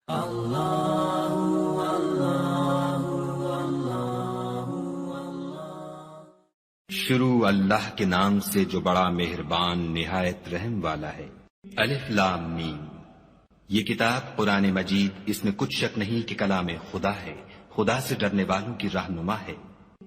شروع اللہ کے نام سے جو بڑا مہربان نہایت رحم والا ہے۔ الف لام میم۔ یہ کتاب قرآن مجید، اس میں کچھ شک نہیں کہ کلام خدا ہے، خدا سے ڈرنے والوں کی رہنما ہے،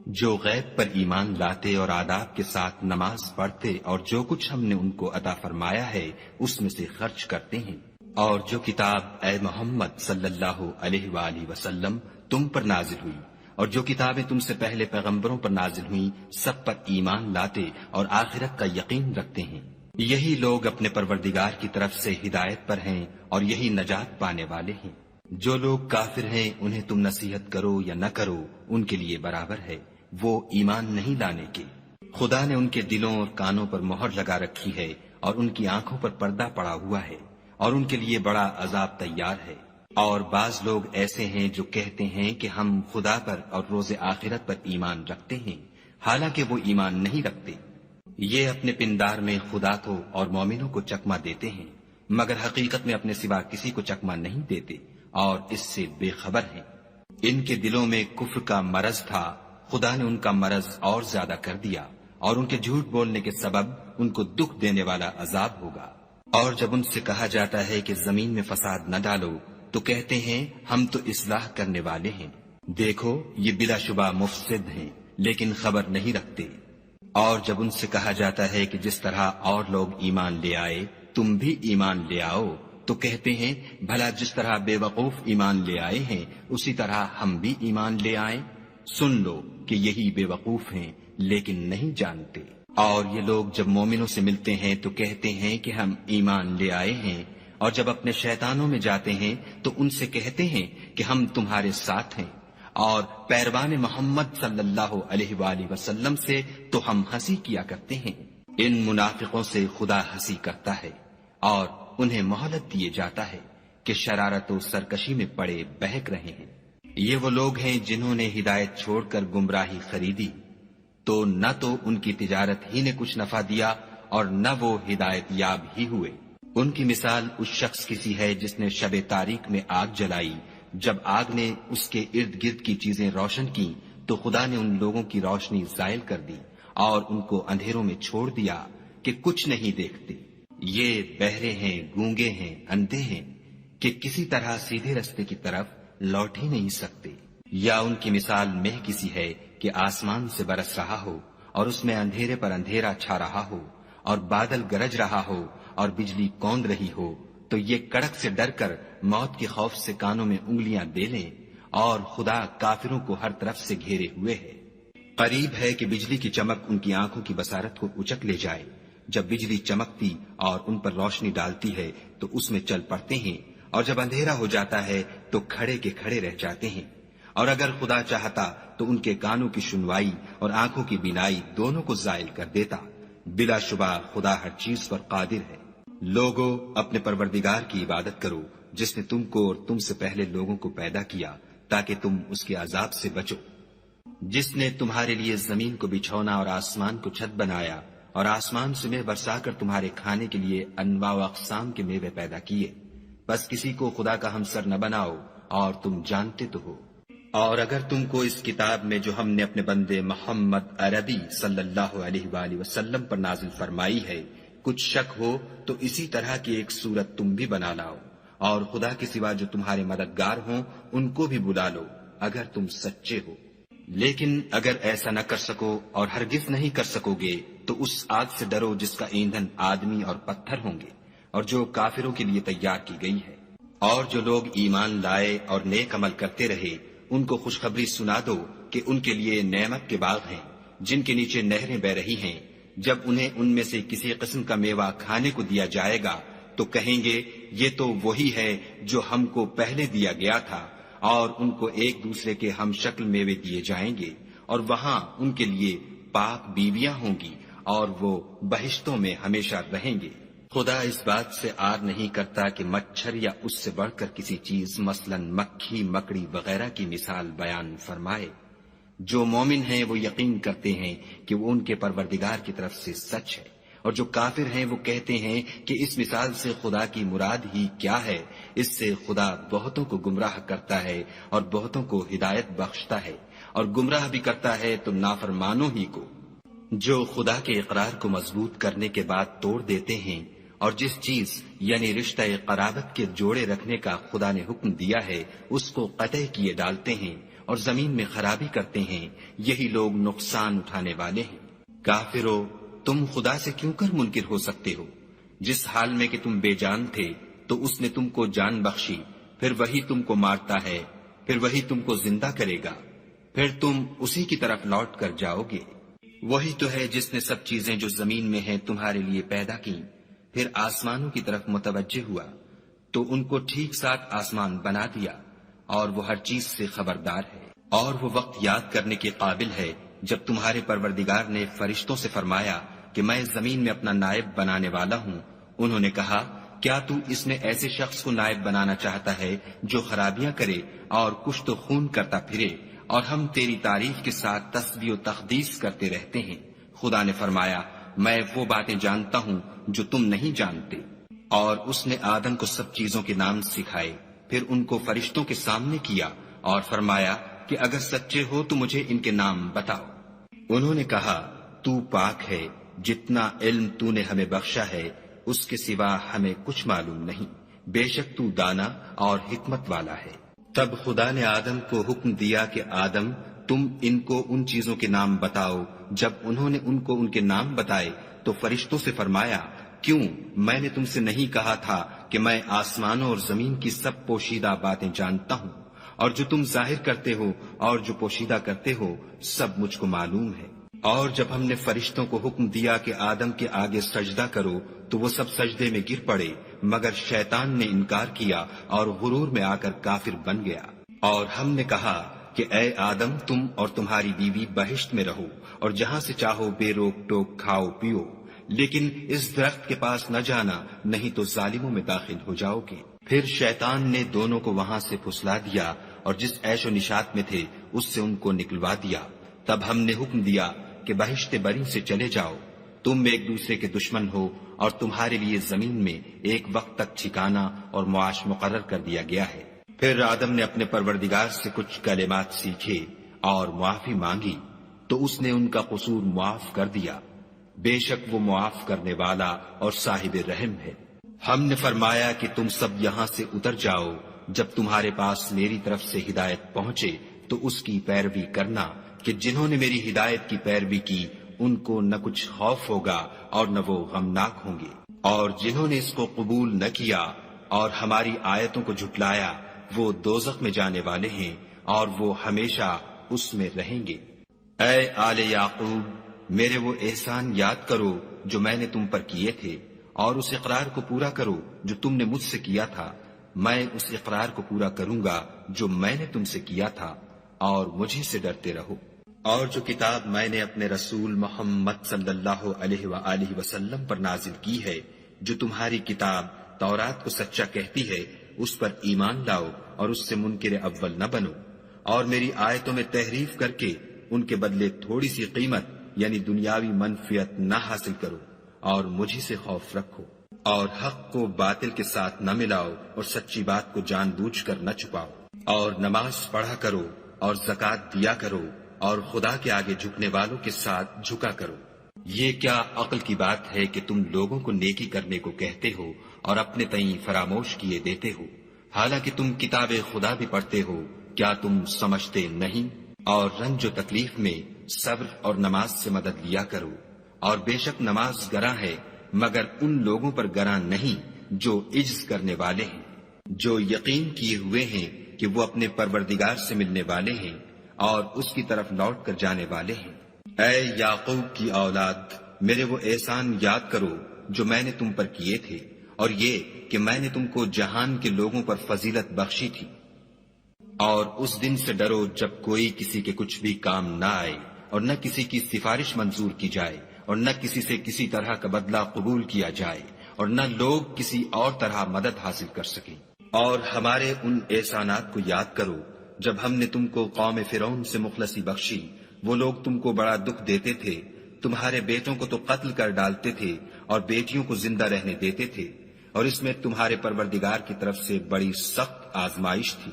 جو غیب پر ایمان لاتے اور آداب کے ساتھ نماز پڑھتے اور جو کچھ ہم نے ان کو عطا فرمایا ہے اس میں سے خرچ کرتے ہیں، اور جو کتاب اے محمد صلی اللہ علیہ وآلہ وسلم تم پر نازل ہوئی اور جو کتابیں تم سے پہلے پیغمبروں پر نازل ہوئیں سب پر ایمان لاتے اور آخرت کا یقین رکھتے ہیں، یہی لوگ اپنے پروردگار کی طرف سے ہدایت پر ہیں اور یہی نجات پانے والے ہیں۔ جو لوگ کافر ہیں انہیں تم نصیحت کرو یا نہ کرو ان کے لیے برابر ہے، وہ ایمان نہیں لانے کے۔ خدا نے ان کے دلوں اور کانوں پر مہر لگا رکھی ہے اور ان کی آنکھوں پر پردہ پڑا ہوا ہے اور ان کے لیے بڑا عذاب تیار ہے۔ اور بعض لوگ ایسے ہیں جو کہتے ہیں کہ ہم خدا پر اور روز آخرت پر ایمان رکھتے ہیں، حالانکہ وہ ایمان نہیں رکھتے۔ یہ اپنے پندار میں خدا کو اور مومنوں کو چکمہ دیتے ہیں، مگر حقیقت میں اپنے سوا کسی کو چکمہ نہیں دیتے اور اس سے بے خبر ہیں۔ ان کے دلوں میں کفر کا مرض تھا، خدا نے ان کا مرض اور زیادہ کر دیا اور ان کے جھوٹ بولنے کے سبب ان کو دکھ دینے والا عذاب ہوگا۔ اور جب ان سے کہا جاتا ہے کہ زمین میں فساد نہ ڈالو تو کہتے ہیں ہم تو اصلاح کرنے والے ہیں، دیکھو یہ بلا شبہ مفسد ہیں لیکن خبر نہیں رکھتے۔ اور جب ان سے کہا جاتا ہے کہ جس طرح اور لوگ ایمان لے آئے تم بھی ایمان لے آؤ تو کہتے ہیں بھلا جس طرح بے وقوف ایمان لے آئے ہیں اسی طرح ہم بھی ایمان لے آئیں۔ سن لو کہ یہی بے وقوف ہیں لیکن نہیں جانتے۔ اور یہ لوگ جب مومنوں سے ملتے ہیں تو کہتے ہیں کہ ہم ایمان لے آئے ہیں، اور جب اپنے شیطانوں میں جاتے ہیں تو ان سے کہتے ہیں کہ ہم تمہارے ساتھ ہیں، اور پیروان محمد صلی اللہ علیہ وآلہ وسلم سے تو ہم ہنسی کیا کرتے ہیں۔ ان منافقوں سے خدا ہنسی کرتا ہے اور انہیں مہلت دیے جاتا ہے کہ شرارت و سرکشی میں پڑے بہک رہے ہیں۔ یہ وہ لوگ ہیں جنہوں نے ہدایت چھوڑ کر گمراہی خریدی، تو نہ تو ان کی تجارت ہی نے کچھ نفع دیا اور نہ وہ ہدایت یاب ہی ہوئے۔ ان کی مثال اس شخص کی سی ہے جس نے شب تاریک میں آگ جلائی، جب آگ نے اس کے ارد گرد کی چیزیں روشن کی تو خدا نے ان لوگوں کی روشنی زائل کر دی اور ان کو اندھیروں میں چھوڑ دیا کہ کچھ نہیں دیکھتے۔ یہ بہرے ہیں، گونگے ہیں، اندھے ہیں کہ کسی طرح سیدھے رستے کی طرف لوٹ ہی نہیں سکتے۔ یا ان کی مثال مہ کسی ہے کہ آسمان سے برس رہا ہو اور اس میں اندھیرے پر اندھیرا چھا رہا ہو اور بادل گرج رہا ہو اور بجلی کوند رہی ہو، تو یہ کڑک سے ڈر کر موت کے خوف سے کانوں میں انگلیاں دے لیں، اور خدا کافروں کو ہر طرف سے گھیرے ہوئے ہے۔ قریب ہے کہ بجلی کی چمک ان کی آنکھوں کی بصارت کو اچک لے جائے۔ جب بجلی چمکتی اور ان پر روشنی ڈالتی ہے تو اس میں چل پڑتے ہیں، اور جب اندھیرا ہو جاتا ہے تو کھڑے کے کھڑے رہ جاتے ہیں۔ اور اگر خدا چاہتا تو ان کے کانوں کی سنوائی اور آنکھوں کی بینائی دونوں کو زائل کر دیتا۔ بلا شبہ خدا ہر چیز پر قادر ہے۔ لوگو اپنے پروردگار کی عبادت کرو جس نے تم کو اور تم سے پہلے لوگوں کو پیدا کیا تاکہ تم اس کے عذاب سے بچو، جس نے تمہارے لیے زمین کو بچھونا اور آسمان کو چھت بنایا اور آسمان سے میوہ برسا کر تمہارے کھانے کے لیے انواع و اقسام کے میوے پیدا کیے، بس کسی کو خدا کا ہمسر نہ بناؤ اور تم جانتے تو ہو۔ اور اگر تم کو اس کتاب میں جو ہم نے اپنے بندے محمد عربی صلی اللہ علیہ وآلہ وسلم پر نازل فرمائی ہے کچھ شک ہو تو اسی طرح کی ایک صورت تم بھی بنا لاؤ، اور خدا کے سوا جو تمہارے مددگار ہوں ان کو بھی بلا لو اگر تم سچے ہو۔ لیکن اگر ایسا نہ کر سکو اور ہرگز نہیں کر سکو گے تو اس آگ سے ڈرو جس کا ایندھن آدمی اور پتھر ہوں گے اور جو کافروں کے لیے تیار کی گئی ہے۔ اور جو لوگ ایمان لائے اور نیک عمل کرتے رہے ان کو خوشخبری سنا دو کہ ان کے لیے نعمت کے باغ ہیں جن کے نیچے نہریں بہ رہی ہیں، جب انہیں ان میں سے کسی قسم کا میوہ کھانے کو دیا جائے گا تو کہیں گے یہ تو وہی ہے جو ہم کو پہلے دیا گیا تھا، اور ان کو ایک دوسرے کے ہم شکل میوے دیے جائیں گے، اور وہاں ان کے لیے پاک بیویاں ہوں گی اور وہ بہشتوں میں ہمیشہ رہیں گے۔ خدا اس بات سے آر نہیں کرتا کہ مچھر یا اس سے بڑھ کر کسی چیز مثلا مکھی، مکڑی وغیرہ کی مثال بیان فرمائے۔ جو مومن ہیں وہ یقین کرتے ہیں کہ وہ ان کے پروردگار کی طرف سے سچ ہے، اور جو کافر ہیں وہ کہتے ہیں کہ اس مثال سے خدا کی مراد ہی کیا ہے؟ اس سے خدا بہتوں کو گمراہ کرتا ہے اور بہتوں کو ہدایت بخشتا ہے، اور گمراہ بھی کرتا ہے تو نافرمانوں ہی کو، جو خدا کے اقرار کو مضبوط کرنے کے بعد توڑ دیتے ہیں، اور جس چیز یعنی رشتہ قرابت کے جوڑے رکھنے کا خدا نے حکم دیا ہے اس کو قطع کیے ڈالتے ہیں اور زمین میں خرابی کرتے ہیں، یہی لوگ نقصان اٹھانے والے ہیں۔ کافرو، تم خدا سے کیوں کر منکر ہو سکتے ہو؟ جس حال میں کہ تم بے جان تھے تو اس نے تم کو جان بخشی، پھر وہی تم کو مارتا ہے، پھر وہی تم کو زندہ کرے گا، پھر تم اسی کی طرف لوٹ کر جاؤ گے۔ وہی تو ہے جس نے سب چیزیں جو زمین میں ہیں تمہارے لیے پیدا کی، پھر آسمانوں کی طرف متوجہ ہوا تو ان کو ٹھیک ساتھ آسمان بنا دیا، اور وہ ہر چیز سے خبردار ہے۔ اور وہ وقت یاد کرنے کے قابل ہے جب تمہارے پروردگار نے فرشتوں سے فرمایا کہ میں زمین میں اپنا نائب بنانے والا ہوں۔ انہوں نے کہا، کیا تو اس میں ایسے شخص کو نائب بنانا چاہتا ہے جو خرابیاں کرے اور کشت و خون کرتا پھرے، اور ہم تیری تعریف کے ساتھ تسبیح و تقدیس کرتے رہتے ہیں؟ خدا نے فرمایا، میں وہ باتیں جانتا ہوں جو تم نہیں جانتے۔ اور اس نے آدم کو سب چیزوں کے نام سکھائے، پھر ان کو فرشتوں کے سامنے کیا اور فرمایا کہ اگر سچے ہو تو مجھے ان کے نام بتاؤ۔ انہوں نے کہا، تو پاک ہے، جتنا علم تو نے ہمیں بخشا ہے اس کے سوا ہمیں کچھ معلوم نہیں، بے شک تو دانا اور حکمت والا ہے۔ تب خدا نے آدم کو حکم دیا کہ آدم، تم ان کو ان چیزوں کے نام بتاؤ۔ جب انہوں نے ان کو ان کے نام بتائے تو فرشتوں سے فرمایا، کیوں میں نے تم سے نہیں کہا تھا کہ میں آسمانوں اور زمین کی سب پوشیدہ باتیں جانتا ہوں، اور جو تم ظاہر کرتے ہو اور جو پوشیدہ کرتے ہو سب مجھ کو معلوم ہے۔ اور جب ہم نے فرشتوں کو حکم دیا کہ آدم کے آگے سجدہ کرو تو وہ سب سجدے میں گر پڑے، مگر شیطان نے انکار کیا اور غرور میں آ کر کافر بن گیا۔ اور ہم نے کہا کہ اے آدم، تم اور تمہاری بیوی بہشت میں رہو اور جہاں سے چاہو بے روک ٹوک کھاؤ پیو، لیکن اس درخت کے پاس نہ جانا، نہیں تو ظالموں میں داخل ہو جاؤ گے۔ پھر شیطان نے دونوں کو وہاں سے پھسلا دیا اور جس عیش و نشاط میں تھے اس سے ان کو نکلوا دیا۔ تب ہم نے حکم دیا کہ بہشت بری سے چلے جاؤ، تم ایک دوسرے کے دشمن ہو، اور تمہارے لیے زمین میں ایک وقت تک ٹھکانہ اور معاش مقرر کر دیا گیا ہے۔ پھر آدم نے اپنے پروردگار سے کچھ کلمات سیکھے اور معافی مانگی تو اس نے ان کا قصور معاف کر دیا، بے شک وہ معاف کرنے والا اور صاحب رحم ہے۔ ہم نے فرمایا کہ تم سب یہاں سے اتر جاؤ، جب تمہارے پاس میری طرف سے ہدایت پہنچے تو اس کی پیروی کرنا، کہ جنہوں نے میری ہدایت کی پیروی کی ان کو نہ کچھ خوف ہوگا اور نہ وہ غمناک ہوں گے، اور جنہوں نے اس کو قبول نہ کیا اور ہماری آیتوں کو جھٹلایا وہ دوزخ میں جانے والے ہیں اور وہ ہمیشہ اس میں رہیں گے۔ اے آل یعقوب، میرے وہ احسان یاد کرو جو میں نے تم پر کیے تھے، اور اس اقرار کو پورا کرو جو تم نے مجھ سے کیا تھا۔ میں اس اقرار کو پورا کروں گا جو میں نے تم سے کیا تھا، اور مجھے سے ڈرتے رہو۔ اور جو کتاب میں نے اپنے رسول محمد صلی اللہ علیہ وآلہ وسلم پر نازل کی ہے، جو تمہاری کتاب تورات کو سچا کہتی ہے، اس پر ایمان لاؤ اور اس سے منکر اول نہ بنو، اور میری آیتوں میں تحریف کر کے ان کے بدلے تھوڑی سی قیمت یعنی دنیاوی منفعت نہ حاصل کرو، اور مجھے سے خوف رکھو، اور حق کو باطل کے ساتھ نہ ملاؤ اور سچی بات کو جان بوجھ کر نہ چھپاؤ، اور نماز پڑھا کرو اور زکوٰۃ دیا کرو، اور خدا کے آگے جھکنے والوں کے ساتھ جھکا کرو۔ یہ کیا عقل کی بات ہے کہ تم لوگوں کو نیکی کرنے کو کہتے ہو اور اپنے تئیں فراموش کیے دیتے ہو، حالانکہ تم کتاب خدا بھی پڑھتے ہو؟ کیا تم سمجھتے نہیں؟ اور رنج و تکلیف میں صبر اور نماز سے مدد لیا کرو، اور بے شک نماز گراں ہے مگر ان لوگوں پر گراں نہیں جو عجز کرنے والے ہیں، جو یقین کیے ہوئے ہیں کہ وہ اپنے پروردگار سے ملنے والے ہیں اور اس کی طرف لوٹ کر جانے والے ہیں۔ اے یعقوب کی اولاد، میرے وہ احسان یاد کرو جو میں نے تم پر کیے تھے، اور یہ کہ میں نے تم کو جہان کے لوگوں پر فضیلت بخشی تھی۔ اور اس دن سے ڈرو جب کوئی کسی کے کچھ بھی کام نہ آئے، اور نہ کسی کی سفارش منظور کی جائے، اور نہ کسی سے کسی طرح کا بدلہ قبول کیا جائے، اور نہ لوگ کسی اور طرح مدد حاصل کر سکیں۔ اور ہمارے ان احسانات کو یاد کرو جب ہم نے تم کو قوم فرعون سے مخلصی بخشی، وہ لوگ تم کو بڑا دکھ دیتے تھے، تمہارے بیٹوں کو تو قتل کر ڈالتے تھے اور بیٹیوں کو زندہ رہنے دیتے تھے، اور اس میں تمہارے پروردگار کی طرف سے بڑی سخت آزمائش تھی۔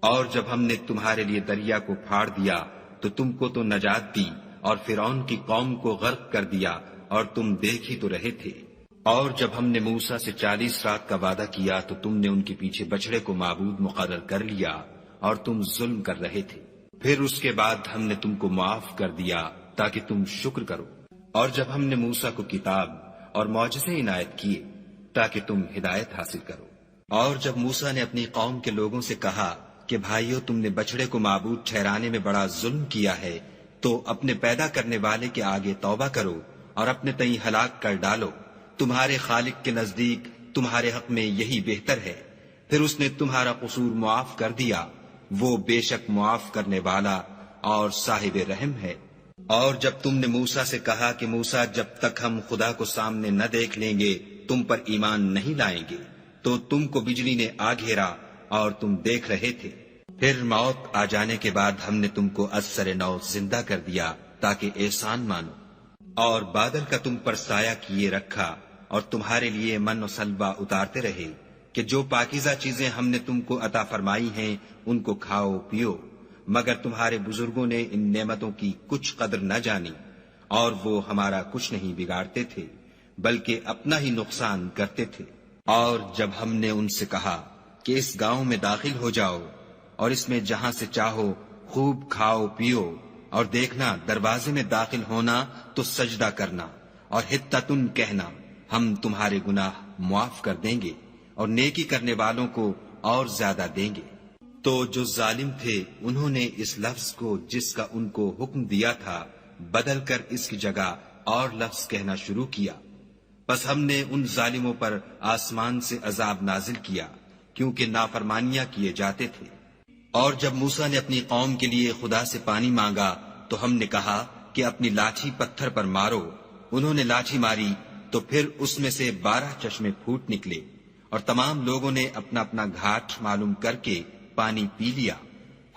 اور جب ہم نے تمہارے لیے دریا کو پھاڑ دیا تو تم کو تو نجات دی، اور فرعون کی قوم کو غرق کر دیا، اور تم دیکھ ہی تو رہے تھے۔ اور جب ہم نے موسیٰ سے 40 رات کا وعدہ کیا تو تم نے ان کے پیچھے بچڑے کو معبود مقرر کر لیا، اور تم ظلم کر رہے تھے۔ پھر اس کے بعد ہم نے تم کو معاف کر دیا تاکہ تم شکر کرو۔ اور جب ہم نے موسیٰ کو کتاب اور معجزے عنایت کیے تاکہ تم ہدایت حاصل کرو۔ اور جب موسیٰ نے اپنی قوم کے لوگوں سے کہا کہ بھائیو، تم نے بچڑے کو معبود ٹھہرانے میں بڑا ظلم کیا ہے، تو اپنے پیدا کرنے والے کے آگے توبہ کرو اور اپنے تئیں ہلاک کر ڈالو، تمہارے خالق کے نزدیک تمہارے حق میں یہی بہتر ہے۔ پھر اس نے تمہارا قصور معاف کر دیا، وہ بے شک معاف کرنے والا اور صاحب رحم ہے۔ اور جب تم نے موسیٰ سے کہا کہ موسیٰ، جب تک ہم خدا کو سامنے نہ دیکھ لیں گے تم پر ایمان نہیں لائیں گے، تو تم کو بجلی نے آ گھیرا اور تم دیکھ رہے تھے۔ پھر موت آ جانے کے بعد ہم نے تم کو از سر نو زندہ کر دیا تاکہ احسان مانو، اور بادل کا تم پر سایہ کیے رکھا، اور تمہارے لیے من و سلوہ اتارتے رہے کہ جو پاکیزہ چیزیں ہم نے تم کو عطا فرمائی ہیں ان کو کھاؤ پیو، مگر تمہارے بزرگوں نے ان نعمتوں کی کچھ قدر نہ جانی، اور وہ ہمارا کچھ نہیں بگاڑتے تھے بلکہ اپنا ہی نقصان کرتے تھے۔ اور جب ہم نے ان سے کہا کہ اس گاؤں میں داخل ہو جاؤ اور اس میں جہاں سے چاہو خوب کھاؤ پیو، اور دیکھنا دروازے میں داخل ہونا تو سجدہ کرنا اور حطتن کہنا، ہم تمہارے گناہ معاف کر دیں گے اور نیکی کرنے والوں کو اور زیادہ دیں گے۔ تو جو ظالم تھے انہوں نے اس لفظ کو جس کا ان کو حکم دیا تھا بدل کر اس کی جگہ اور لفظ کہنا شروع کیا، بس ہم نے ان ظالموں پر آسمان سے عذاب نازل کیا کیونکہ نافرمانیاں کیے جاتے تھے۔ اور جب موسیٰ نے اپنی قوم کے لیے خدا سے پانی مانگا تو ہم نے کہا کہ اپنی لاٹھی پتھر پر مارو۔ انہوں نے لاٹھی ماری تو پھر اس میں سے 12 چشمے پھوٹ نکلے، اور تمام لوگوں نے اپنا اپنا گھاٹ معلوم کر کے پانی پی لیا۔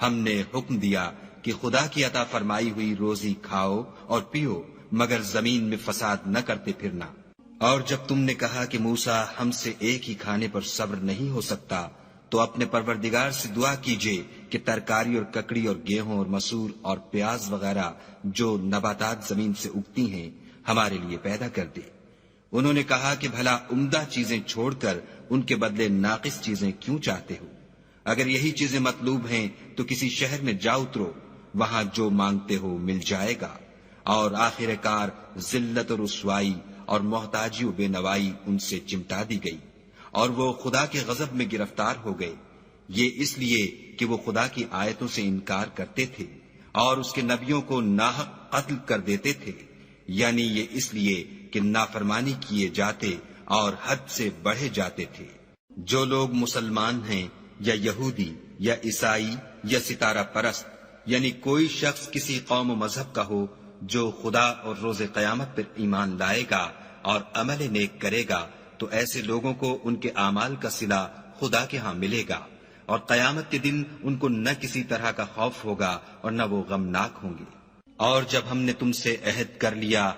ہم نے حکم دیا کہ خدا کی عطا فرمائی ہوئی روزی کھاؤ اور پیو، مگر زمین میں فساد نہ کرتے پھرنا۔ اور جب تم نے کہا کہ موسیٰ، ہم سے ایک ہی کھانے پر صبر نہیں ہو سکتا، تو اپنے پروردگار سے دعا کیجئے کہ ترکاری اور ککڑی اور گیہوں اور مسور اور پیاز وغیرہ جو نباتات زمین سے اگتی ہیں ہمارے لیے پیدا کر دے۔ انہوں نے کہا کہ بھلا عمدہ چیزیں چھوڑ کر ان کے بدلے ناقص چیزیں کیوں چاہتے ہو؟ اگر یہی چیزیں مطلوب ہیں تو کسی شہر میں جا اترو، وہاں جو مانگتے ہو مل جائے گا۔ اور آخر کار ذلت و رسوائی اور محتاجی و بے نوائی ان سے چمٹا دی گئی، اور وہ خدا کے غضب میں گرفتار ہو گئے، یہ اس لیے کہ وہ خدا کی آیتوں سے انکار کرتے تھے اور اس کے نبیوں کو ناحق قتل کر دیتے تھے، یعنی یہ اس لیے کہ نافرمانی کیے جاتے اور حد سے بڑھے جاتے تھے۔ جو لوگ مسلمان ہیں یا یہودی یا عیسائی یا ستارہ پرست، یعنی کوئی شخص کسی قوم و مذہب کا ہو، جو خدا اور روز قیامت پر ایمان لائے گا اور عمل نیک کرے گا، تو ایسے لوگوں کو ان کے اعمال کا صلہ خدا کے ہاں ملے گا، اور قیامت کے دن ان کو نہ کسی طرح کا خوف ہوگا اور نہ وہ غمناک ہوں گے۔ اور جب ہم نے تم سے عہد کر لیا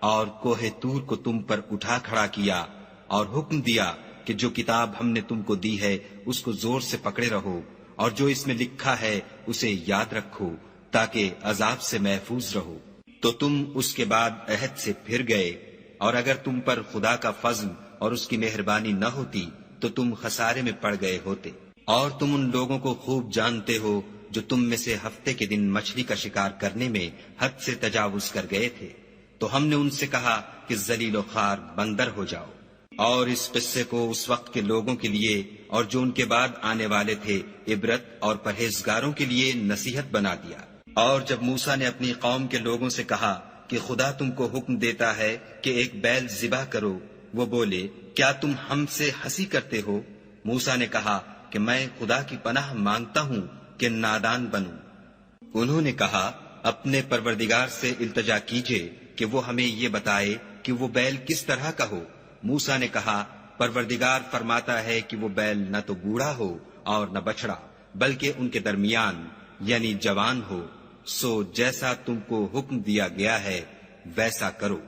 اور کوہ طور کو تم پر اٹھا کھڑا کیا اور حکم دیا کہ جو کتاب ہم نے تم کو دی ہے اس کو زور سے پکڑے رہو، اور جو اس میں لکھا ہے اسے یاد رکھو تاکہ عذاب سے محفوظ رہو، تو تم اس کے بعد عہد سے پھر گئے، اور اگر تم پر خدا کا فضل اور اس کی مہربانی نہ ہوتی تو تم خسارے میں پڑ گئے ہوتے۔ اور تم ان لوگوں کو خوب جانتے ہو جو تم میں سے ہفتے کے دن مچھلی کا شکار کرنے میں حد سے تجاوز کر گئے تھے، تو ہم نے ان سے کہا کہ ذلیل و خوار بندر ہو جاؤ، اور اس قصے کو اس وقت کے لوگوں کے لیے اور جو ان کے بعد آنے والے تھے عبرت اور پرہیزگاروں کے لیے نصیحت بنا دیا۔ اور جب موسیٰ نے اپنی قوم کے لوگوں سے کہا کہ خدا تم کو حکم دیتا ہے کہ ایک بیل ذبح کرو، وہ بولے، کیا تم ہم سے ہنسی کرتے ہو؟ موسیٰ نے کہا کہ میں خدا کی پناہ مانگتا ہوں کہ نادان بنوں۔ انہوں نے کہا، اپنے پروردگار سے التجا کیجئے کہ وہ ہمیں یہ بتائے کہ وہ بیل کس طرح کا ہو۔ موسیٰ نے کہا، پروردگار فرماتا ہے کہ وہ بیل نہ تو بوڑھا ہو اور نہ بچڑا، بلکہ ان کے درمیان یعنی جوان ہو، سو جیسا تم کو حکم دیا گیا ہے ویسا کرو۔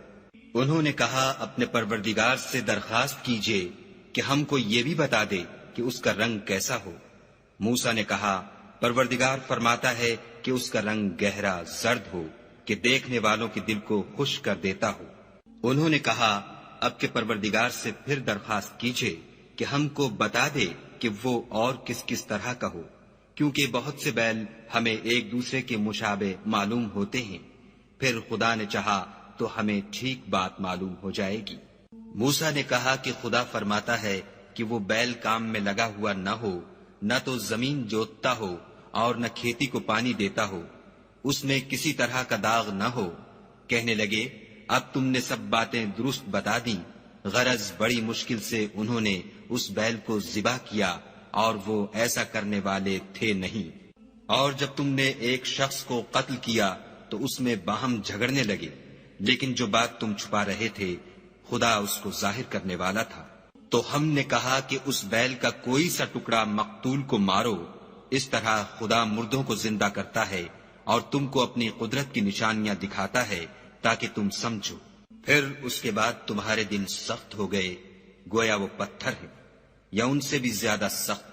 انہوں نے کہا اپنے پروردگار سے درخواست کیجئے کہ ہم کو یہ بھی بتا دے کہ اس کا رنگ کیسا ہو۔ موسیٰ نے کہا پروردگار فرماتا ہے کہ اس کا رنگ گہرا زرد ہو کہ دیکھنے والوں کے دل کو خوش کر دیتا ہو۔ انہوں نے کہا اب کے پروردگار سے پھر درخواست کیجئے کہ ہم کو بتا دے کہ وہ اور کس کس طرح کا ہو، کیونکہ بہت سے بیل ہمیں ایک دوسرے کے مشابہ معلوم ہوتے ہیں، پھر خدا نے چاہا تو ہمیں ٹھیک بات معلوم ہو جائے گی۔ موسیٰ نے کہا کہ خدا فرماتا ہے کہ وہ بیل کام میں لگا ہوا نہ ہو، نہ تو زمین جوتتا ہو اور نہ کھیتی کو پانی دیتا ہو، اس میں کسی طرح کا داغ نہ ہو۔ کہنے لگے اب تم نے سب باتیں درست بتا دیں۔ غرض بڑی مشکل سے انہوں نے اس بیل کو ذبح کیا اور وہ ایسا کرنے والے تھے نہیں۔ اور جب تم نے ایک شخص کو قتل کیا تو اس میں باہم جھگڑنے لگے، لیکن جو بات تم چھپا رہے تھے خدا اس کو ظاہر کرنے والا تھا۔ تو ہم نے کہا کہ اس بیل کا کوئی سا ٹکڑا مقتول کو مارو، اس طرح خدا مردوں کو زندہ کرتا ہے اور تم کو اپنی قدرت کی نشانیاں دکھاتا ہے تاکہ تم سمجھو۔ پھر اس کے بعد تمہارے دل سخت ہو گئے گویا وہ پتھر ہے یا ان سے بھی زیادہ سخت،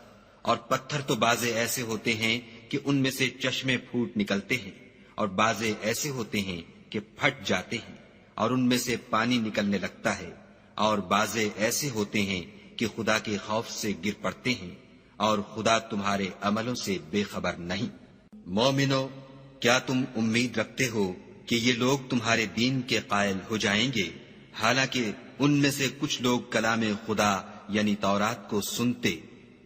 اور پتھر تو بازے ایسے ہوتے ہیں کہ ان میں سے چشمے پھوٹ نکلتے ہیں، اور بازے ایسے ہوتے ہیں کہ پھٹ جاتے ہیں اور ان میں سے پانی نکلنے لگتا ہے، اور بازے ایسے ہوتے ہیں کہ خدا کے خوف سے گر پڑتے ہیں، اور خدا تمہارے عملوں سے بے خبر نہیں۔ مومنو، کیا تم امید رکھتے ہو کہ یہ لوگ تمہارے دین کے قائل ہو جائیں گے، حالانکہ ان میں سے کچھ لوگ کلام خدا یعنی تورات کو سنتے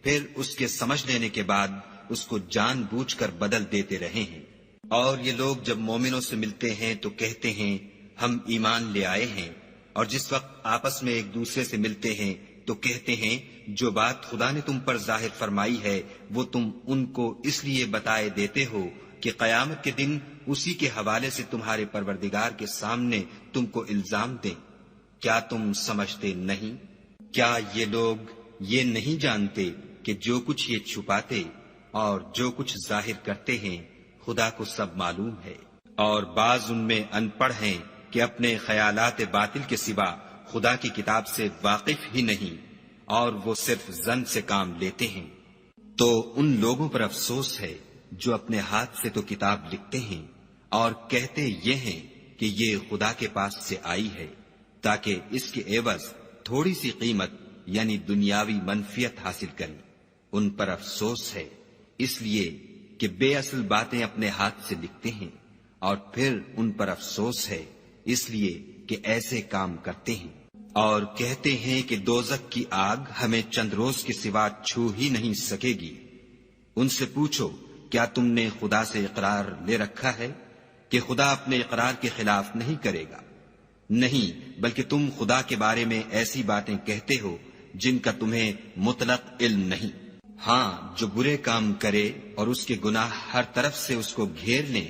پھر اس کے سمجھ لینے کے بعد اس کو جان بوجھ کر بدل دیتے رہے ہیں۔ اور یہ لوگ جب مومنوں سے ملتے ہیں تو کہتے ہیں ہم ایمان لے آئے ہیں، اور جس وقت آپس میں ایک دوسرے سے ملتے ہیں تو کہتے ہیں جو بات خدا نے تم پر ظاہر فرمائی ہے وہ تم ان کو اس لیے بتائے دیتے ہو کہ قیامت کے دن اسی کے حوالے سے تمہارے پروردگار کے سامنے تم کو الزام دیں۔ کیا تم سمجھتے نہیں؟ کیا یہ لوگ یہ نہیں جانتے کہ جو کچھ یہ چھپاتے اور جو کچھ ظاہر کرتے ہیں خدا کو سب معلوم ہے؟ اور بعض ان میں ان پڑھ ہیں کہ اپنے خیالات باطل کے سوا خدا کی کتاب سے واقف ہی نہیں، اور وہ صرف ظن سے کام لیتے ہیں۔ تو ان لوگوں پر افسوس ہے جو اپنے ہاتھ سے تو کتاب لکھتے ہیں اور کہتے یہ ہیں کہ یہ خدا کے پاس سے آئی ہے، تاکہ اس کے عوض تھوڑی سی قیمت یعنی دنیاوی منفیت حاصل کریں۔ ان پر افسوس ہے اس لیے کہ بے اصل باتیں اپنے ہاتھ سے لکھتے ہیں، اور پھر ان پر افسوس ہے اس لیے کہ ایسے کام کرتے ہیں، اور کہتے ہیں کہ دوزخ کی آگ ہمیں چند روز کے سوا چھو ہی نہیں سکے گی۔ ان سے پوچھو کیا تم نے خدا سے اقرار لے رکھا ہے کہ خدا اپنے اقرار کے خلاف نہیں کرے گا؟ نہیں، بلکہ تم خدا کے بارے میں ایسی باتیں کہتے ہو جن کا تمہیں مطلق علم نہیں۔ ہاں، جو برے کام کرے اور اس کے گناہ ہر طرف سے اس کو گھیر لیں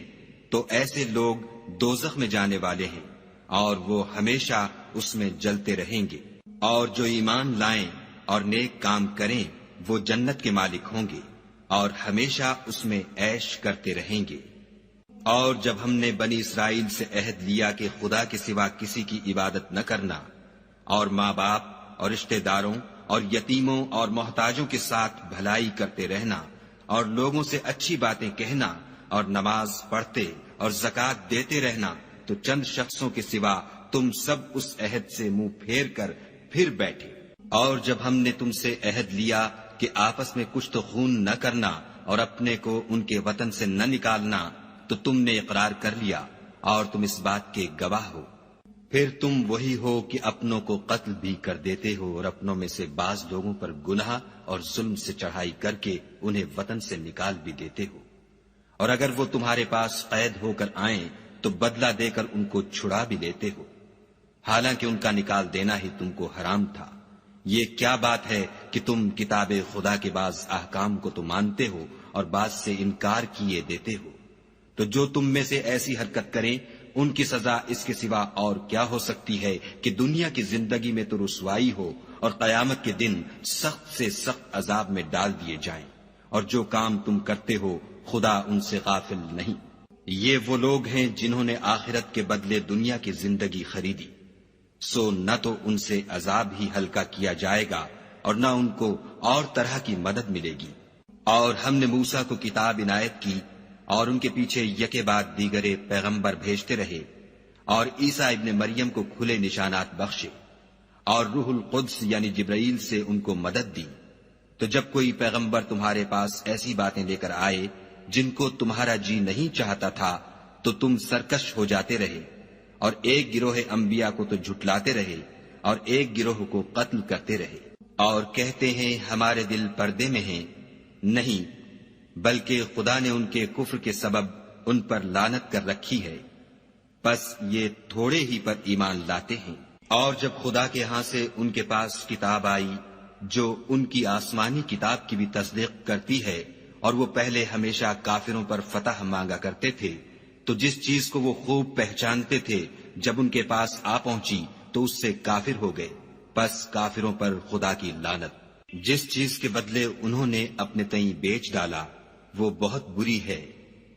تو ایسے لوگ دوزخ میں جانے والے ہیں اور وہ ہمیشہ اس میں جلتے رہیں گے، اور جو ایمان لائیں اور نیک کام کریں وہ جنت کے مالک ہوں گے اور ہمیشہ اس میں عیش کرتے رہیں گے۔ اور جب ہم نے بنی اسرائیل سے عہد لیا کہ خدا کے سوا کسی کی عبادت نہ کرنا، اور ماں باپ اور رشتہ داروں اور یتیموں اور محتاجوں کے ساتھ بھلائی کرتے رہنا، اور لوگوں سے اچھی باتیں کہنا، اور نماز پڑھتے اور زکوٰۃ دیتے رہنا، تو چند شخصوں کے سوا تم سب اس عہد سے منہ پھیر کر پھر بیٹھے۔ اور جب ہم نے تم سے عہد لیا کہ آپس میں کچھ تو خون نہ کرنا اور اپنے کو ان کے وطن سے نہ نکالنا، تو تم نے اقرار کر لیا اور تم اس بات کے گواہ ہو۔ پھر تم وہی ہو کہ اپنوں کو قتل بھی کر دیتے ہو اور اپنوں میں سے بعض لوگوں پر گناہ اور ظلم سے چڑھائی کر کے انہیں وطن سے نکال بھی دیتے ہو، اور اگر وہ تمہارے پاس قید ہو کر آئیں تو بدلہ دے کر ان کو چھڑا بھی لیتے ہو، حالانکہ ان کا نکال دینا ہی تم کو حرام تھا۔ یہ کیا بات ہے کہ تم کتاب خدا کے بعض احکام کو تو مانتے ہو اور بعض سے انکار کیے دیتے ہو؟ تو جو تم میں سے ایسی حرکت کریں ان کی سزا اس کے سوا اور کیا ہو سکتی ہے کہ دنیا کی زندگی میں تو رسوائی ہو اور قیامت کے دن سخت سے سخت عذاب میں ڈال دیے جائیں، اور جو کام تم کرتے ہو خدا ان سے غافل نہیں۔ یہ وہ لوگ ہیں جنہوں نے آخرت کے بدلے دنیا کی زندگی خریدی، سو نہ تو ان سے عذاب ہی ہلکا کیا جائے گا اور نہ ان کو اور طرح کی مدد ملے گی۔ اور ہم نے موسیٰ کو کتاب عنایت کی اور ان کے پیچھے یکے بعد دیگرے پیغمبر بھیجتے رہے، اور عیسیٰ ابن مریم کو کھلے نشانات بخشے، اور روح القدس یعنی جبرائیل سے ان کو مدد دی۔ تو جب کوئی پیغمبر تمہارے پاس ایسی باتیں لے کر آئے جن کو تمہارا جی نہیں چاہتا تھا تو تم سرکش ہو جاتے رہے، اور ایک گروہ انبیاء کو تو جھٹلاتے رہے اور ایک گروہ کو قتل کرتے رہے، اور کہتے ہیں ہمارے دل پردے میں ہیں، نہیں بلکہ خدا نے ان کے کفر کے سبب ان پر لعنت کر رکھی ہے، پس یہ تھوڑے ہی پر ایمان لاتے ہیں۔ اور جب خدا کے ہاں سے ان کے پاس کتاب آئی جو ان کی آسمانی کتاب کی بھی تصدیق کرتی ہے، اور وہ پہلے ہمیشہ کافروں پر فتح مانگا کرتے تھے، تو جس چیز کو وہ خوب پہچانتے تھے جب ان کے پاس آ پہنچی تو اس سے کافر ہو گئے، پس کافروں پر خدا کی لعنت۔ جس چیز کے بدلے انہوں نے اپنے تئیں بیچ ڈالا وہ بہت بری ہے،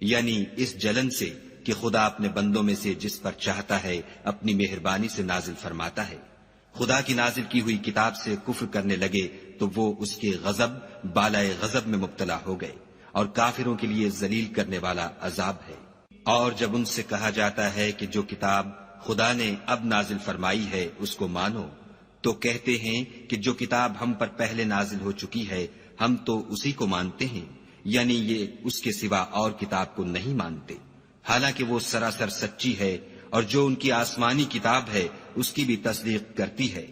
یعنی اس جلن سے کہ خدا اپنے بندوں میں سے جس پر چاہتا ہے اپنی مہربانی سے نازل فرماتا ہے۔ خدا کی نازل کی ہوئی کتاب سے کفر کرنے لگے تو وہ اس کے غضب بالائے غضب میں مبتلا ہو گئے، اور کافروں کے لیے ذلیل کرنے والا عذاب ہے۔ اور جب ان سے کہا جاتا ہے کہ جو کتاب خدا نے اب نازل فرمائی ہے اس کو مانو، تو کہتے ہیں کہ جو کتاب ہم پر پہلے نازل ہو چکی ہے ہم تو اسی کو مانتے ہیں، یعنی یہ اس کے سوا اور کتاب کو نہیں مانتے، حالانکہ وہ سراسر سچی ہے، اور جو ان کی آسمانی کتاب ہے اس کی بھی تصدیق کرتی ہے۔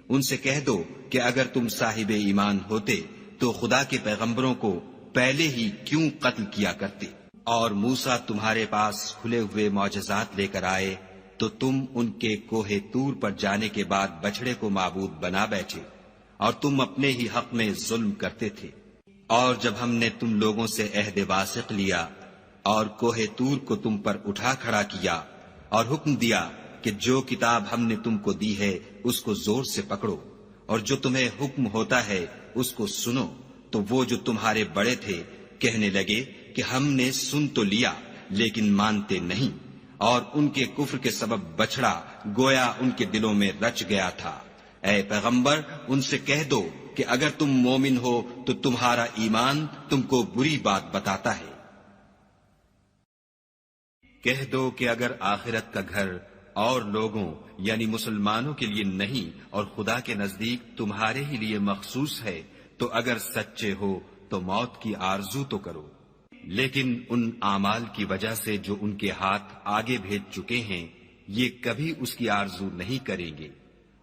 ان سے کہہ دو کہ اگر تم صاحب ایمان ہوتے تو خدا کے پیغمبروں کو پہلے ہی کیوں قتل کیا کرتے؟ اور موسیٰ تمہارے پاس کھلے ہوئے معجزات لے کر آئے تو تم ان کے کوہ طور پر جانے کے بعد بچڑے کو معبود بنا بیٹھے، اور تم اپنے ہی حق میں ظلم کرتے تھے۔ اور جب ہم نے تم لوگوں سے عہد واثق لیا اور کوہ طور کو تم پر اٹھا کھڑا کیا اور حکم دیا کہ جو کتاب ہم نے تم کو دی ہے اس کو زور سے پکڑو، اور جو تمہیں حکم ہوتا ہے اس کو سنو، تو وہ جو تمہارے بڑے تھے کہنے لگے کہ ہم نے سن تو لیا لیکن مانتے نہیں، اور ان کے کفر کے سبب بچڑا گویا ان کے دلوں میں رچ گیا تھا۔ اے پیغمبر ان سے کہہ دو کہ اگر تم مومن ہو تو تمہارا ایمان تم کو بری بات بتاتا ہے۔ کہہ دو کہ اگر آخرت کا گھر اور لوگوں یعنی مسلمانوں کے لیے نہیں اور خدا کے نزدیک تمہارے ہی لیے مخصوص ہے تو اگر سچے ہو تو موت کی آرزو تو کرو، لیکن ان اعمال کی وجہ سے جو ان کے ہاتھ آگے بھیج چکے ہیں یہ کبھی اس کی آرزو نہیں کریں گے،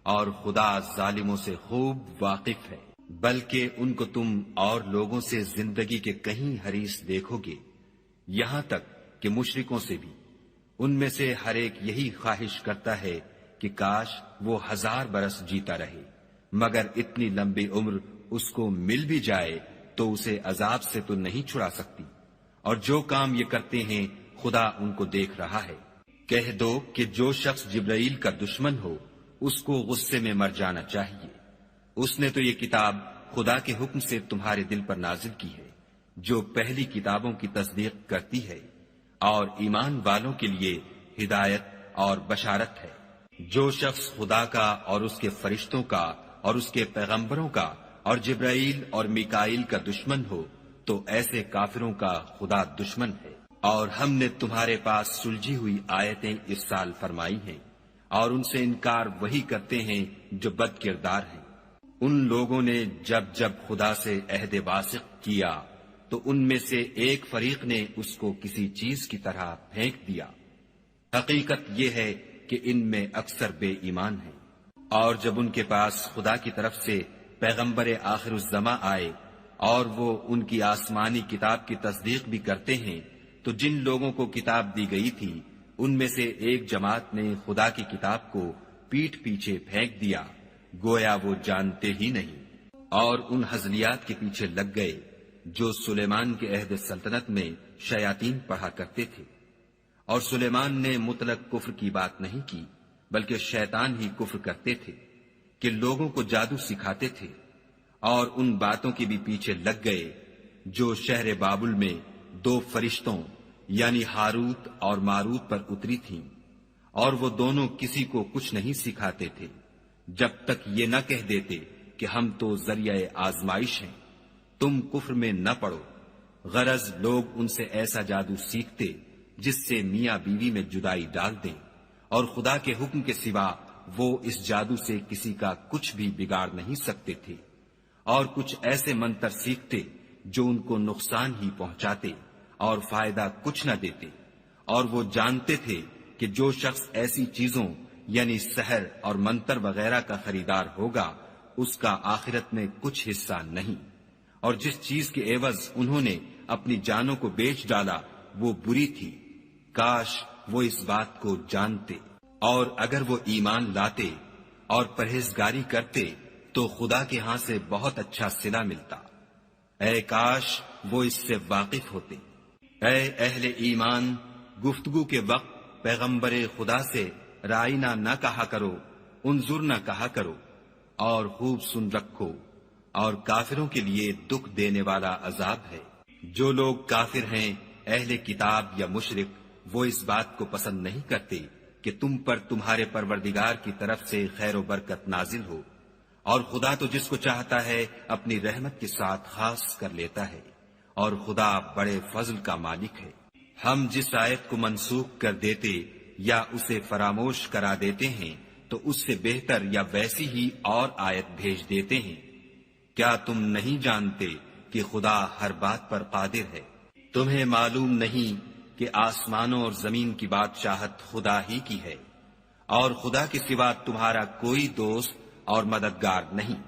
اور خدا ظالموں سے خوب واقف ہے۔ بلکہ ان کو تم اور لوگوں سے زندگی کے کہیں حریص دیکھو گے، یہاں تک کہ مشرکوں سے بھی۔ ان میں سے ہر ایک یہی خواہش کرتا ہے کہ کاش وہ 1000 برس جیتا رہے، مگر اتنی لمبی عمر اس کو مل بھی جائے تو اسے عذاب سے تو نہیں چھڑا سکتی، اور جو کام یہ کرتے ہیں خدا ان کو دیکھ رہا ہے۔ کہہ دو کہ جو شخص جبرائیل کا دشمن ہو اس کو غصے میں مر جانا چاہیے، اس نے تو یہ کتاب خدا کے حکم سے تمہارے دل پر نازل کی ہے جو پہلی کتابوں کی تصدیق کرتی ہے، اور ایمان والوں کے لیے ہدایت اور بشارت ہے۔ جو شخص خدا کا اور اس کے فرشتوں کا اور اس کے پیغمبروں کا اور جبرائیل اور میکائیل کا دشمن ہو تو ایسے کافروں کا خدا دشمن ہے۔ اور ہم نے تمہارے پاس سلجھی ہوئی آیتیں ارسال فرمائی ہیں، اور ان سے انکار وہی کرتے ہیں جو بد کردار ہیں۔ ان لوگوں نے جب جب خدا سے عہد واثق کیا تو ان میں سے ایک فریق نے اس کو کسی چیز کی طرح پھینک دیا۔ حقیقت یہ ہے کہ ان میں اکثر بے ایمان ہیں۔ اور جب ان کے پاس خدا کی طرف سے پیغمبر آخر الزماں آئے اور وہ ان کی آسمانی کتاب کی تصدیق بھی کرتے ہیں تو جن لوگوں کو کتاب دی گئی تھی ان میں سے ایک جماعت نے خدا کی کتاب کو پیٹھ پیچھے پھینک دیا گویا وہ جانتے ہی نہیں، اور ان ہزلیات کے پیچھے لگ گئے جو سلیمان کے عہد سلطنت میں شیاطین پڑھا کرتے تھے۔ اور سلیمان نے مطلق کفر کی بات نہیں کی بلکہ شیطان ہی کفر کرتے تھے کہ لوگوں کو جادو سکھاتے تھے، اور ان باتوں کے بھی پیچھے لگ گئے جو شہر بابل میں 2 فرشتوں یعنی ہاروت اور ماروت پر اتری تھیں، اور وہ دونوں کسی کو کچھ نہیں سکھاتے تھے جب تک یہ نہ کہہ دیتے کہ ہم تو ذریعہ آزمائش ہیں، تم کفر میں نہ پڑو۔ غرض لوگ ان سے ایسا جادو سیکھتے جس سے میاں بیوی میں جدائی ڈال دیں، اور خدا کے حکم کے سوا وہ اس جادو سے کسی کا کچھ بھی بگاڑ نہیں سکتے تھے، اور کچھ ایسے منتر سیکھتے جو ان کو نقصان ہی پہنچاتے اور فائدہ کچھ نہ دیتے، اور وہ جانتے تھے کہ جو شخص ایسی چیزوں یعنی سحر اور منتر وغیرہ کا خریدار ہوگا اس کا آخرت میں کچھ حصہ نہیں، اور جس چیز کے عوض انہوں نے اپنی جانوں کو بیچ ڈالا وہ بری تھی، کاش وہ اس بات کو جانتے، اور اگر وہ ایمان لاتے اور پرہیزگاری کرتے تو خدا کے ہاں سے بہت اچھا صلہ ملتا، اے کاش وہ اس سے واقف ہوتے۔ اے اہل ایمان، گفتگو کے وقت پیغمبر خدا سے رائنا نہ کہا کرو، انظر نہ کہا کرو، اور خوب سن رکھو، اور کافروں کے لیے دکھ دینے والا عذاب ہے۔ جو لوگ کافر ہیں، اہل کتاب یا مشرک، وہ اس بات کو پسند نہیں کرتے کہ تم پر تمہارے پروردگار کی طرف سے خیر و برکت نازل ہو، اور خدا تو جس کو چاہتا ہے اپنی رحمت کے ساتھ خاص کر لیتا ہے، اور خدا بڑے فضل کا مالک ہے۔ ہم جس آیت کو منسوخ کر دیتے یا اسے فراموش کرا دیتے ہیں تو اس سے بہتر یا ویسی ہی اور آیت بھیج دیتے ہیں۔ کیا تم نہیں جانتے کہ خدا ہر بات پر قادر ہے؟ تمہیں معلوم نہیں کہ آسمانوں اور زمین کی بادشاہت خدا ہی کی ہے، اور خدا کے سوا تمہارا کوئی دوست اور مددگار نہیں۔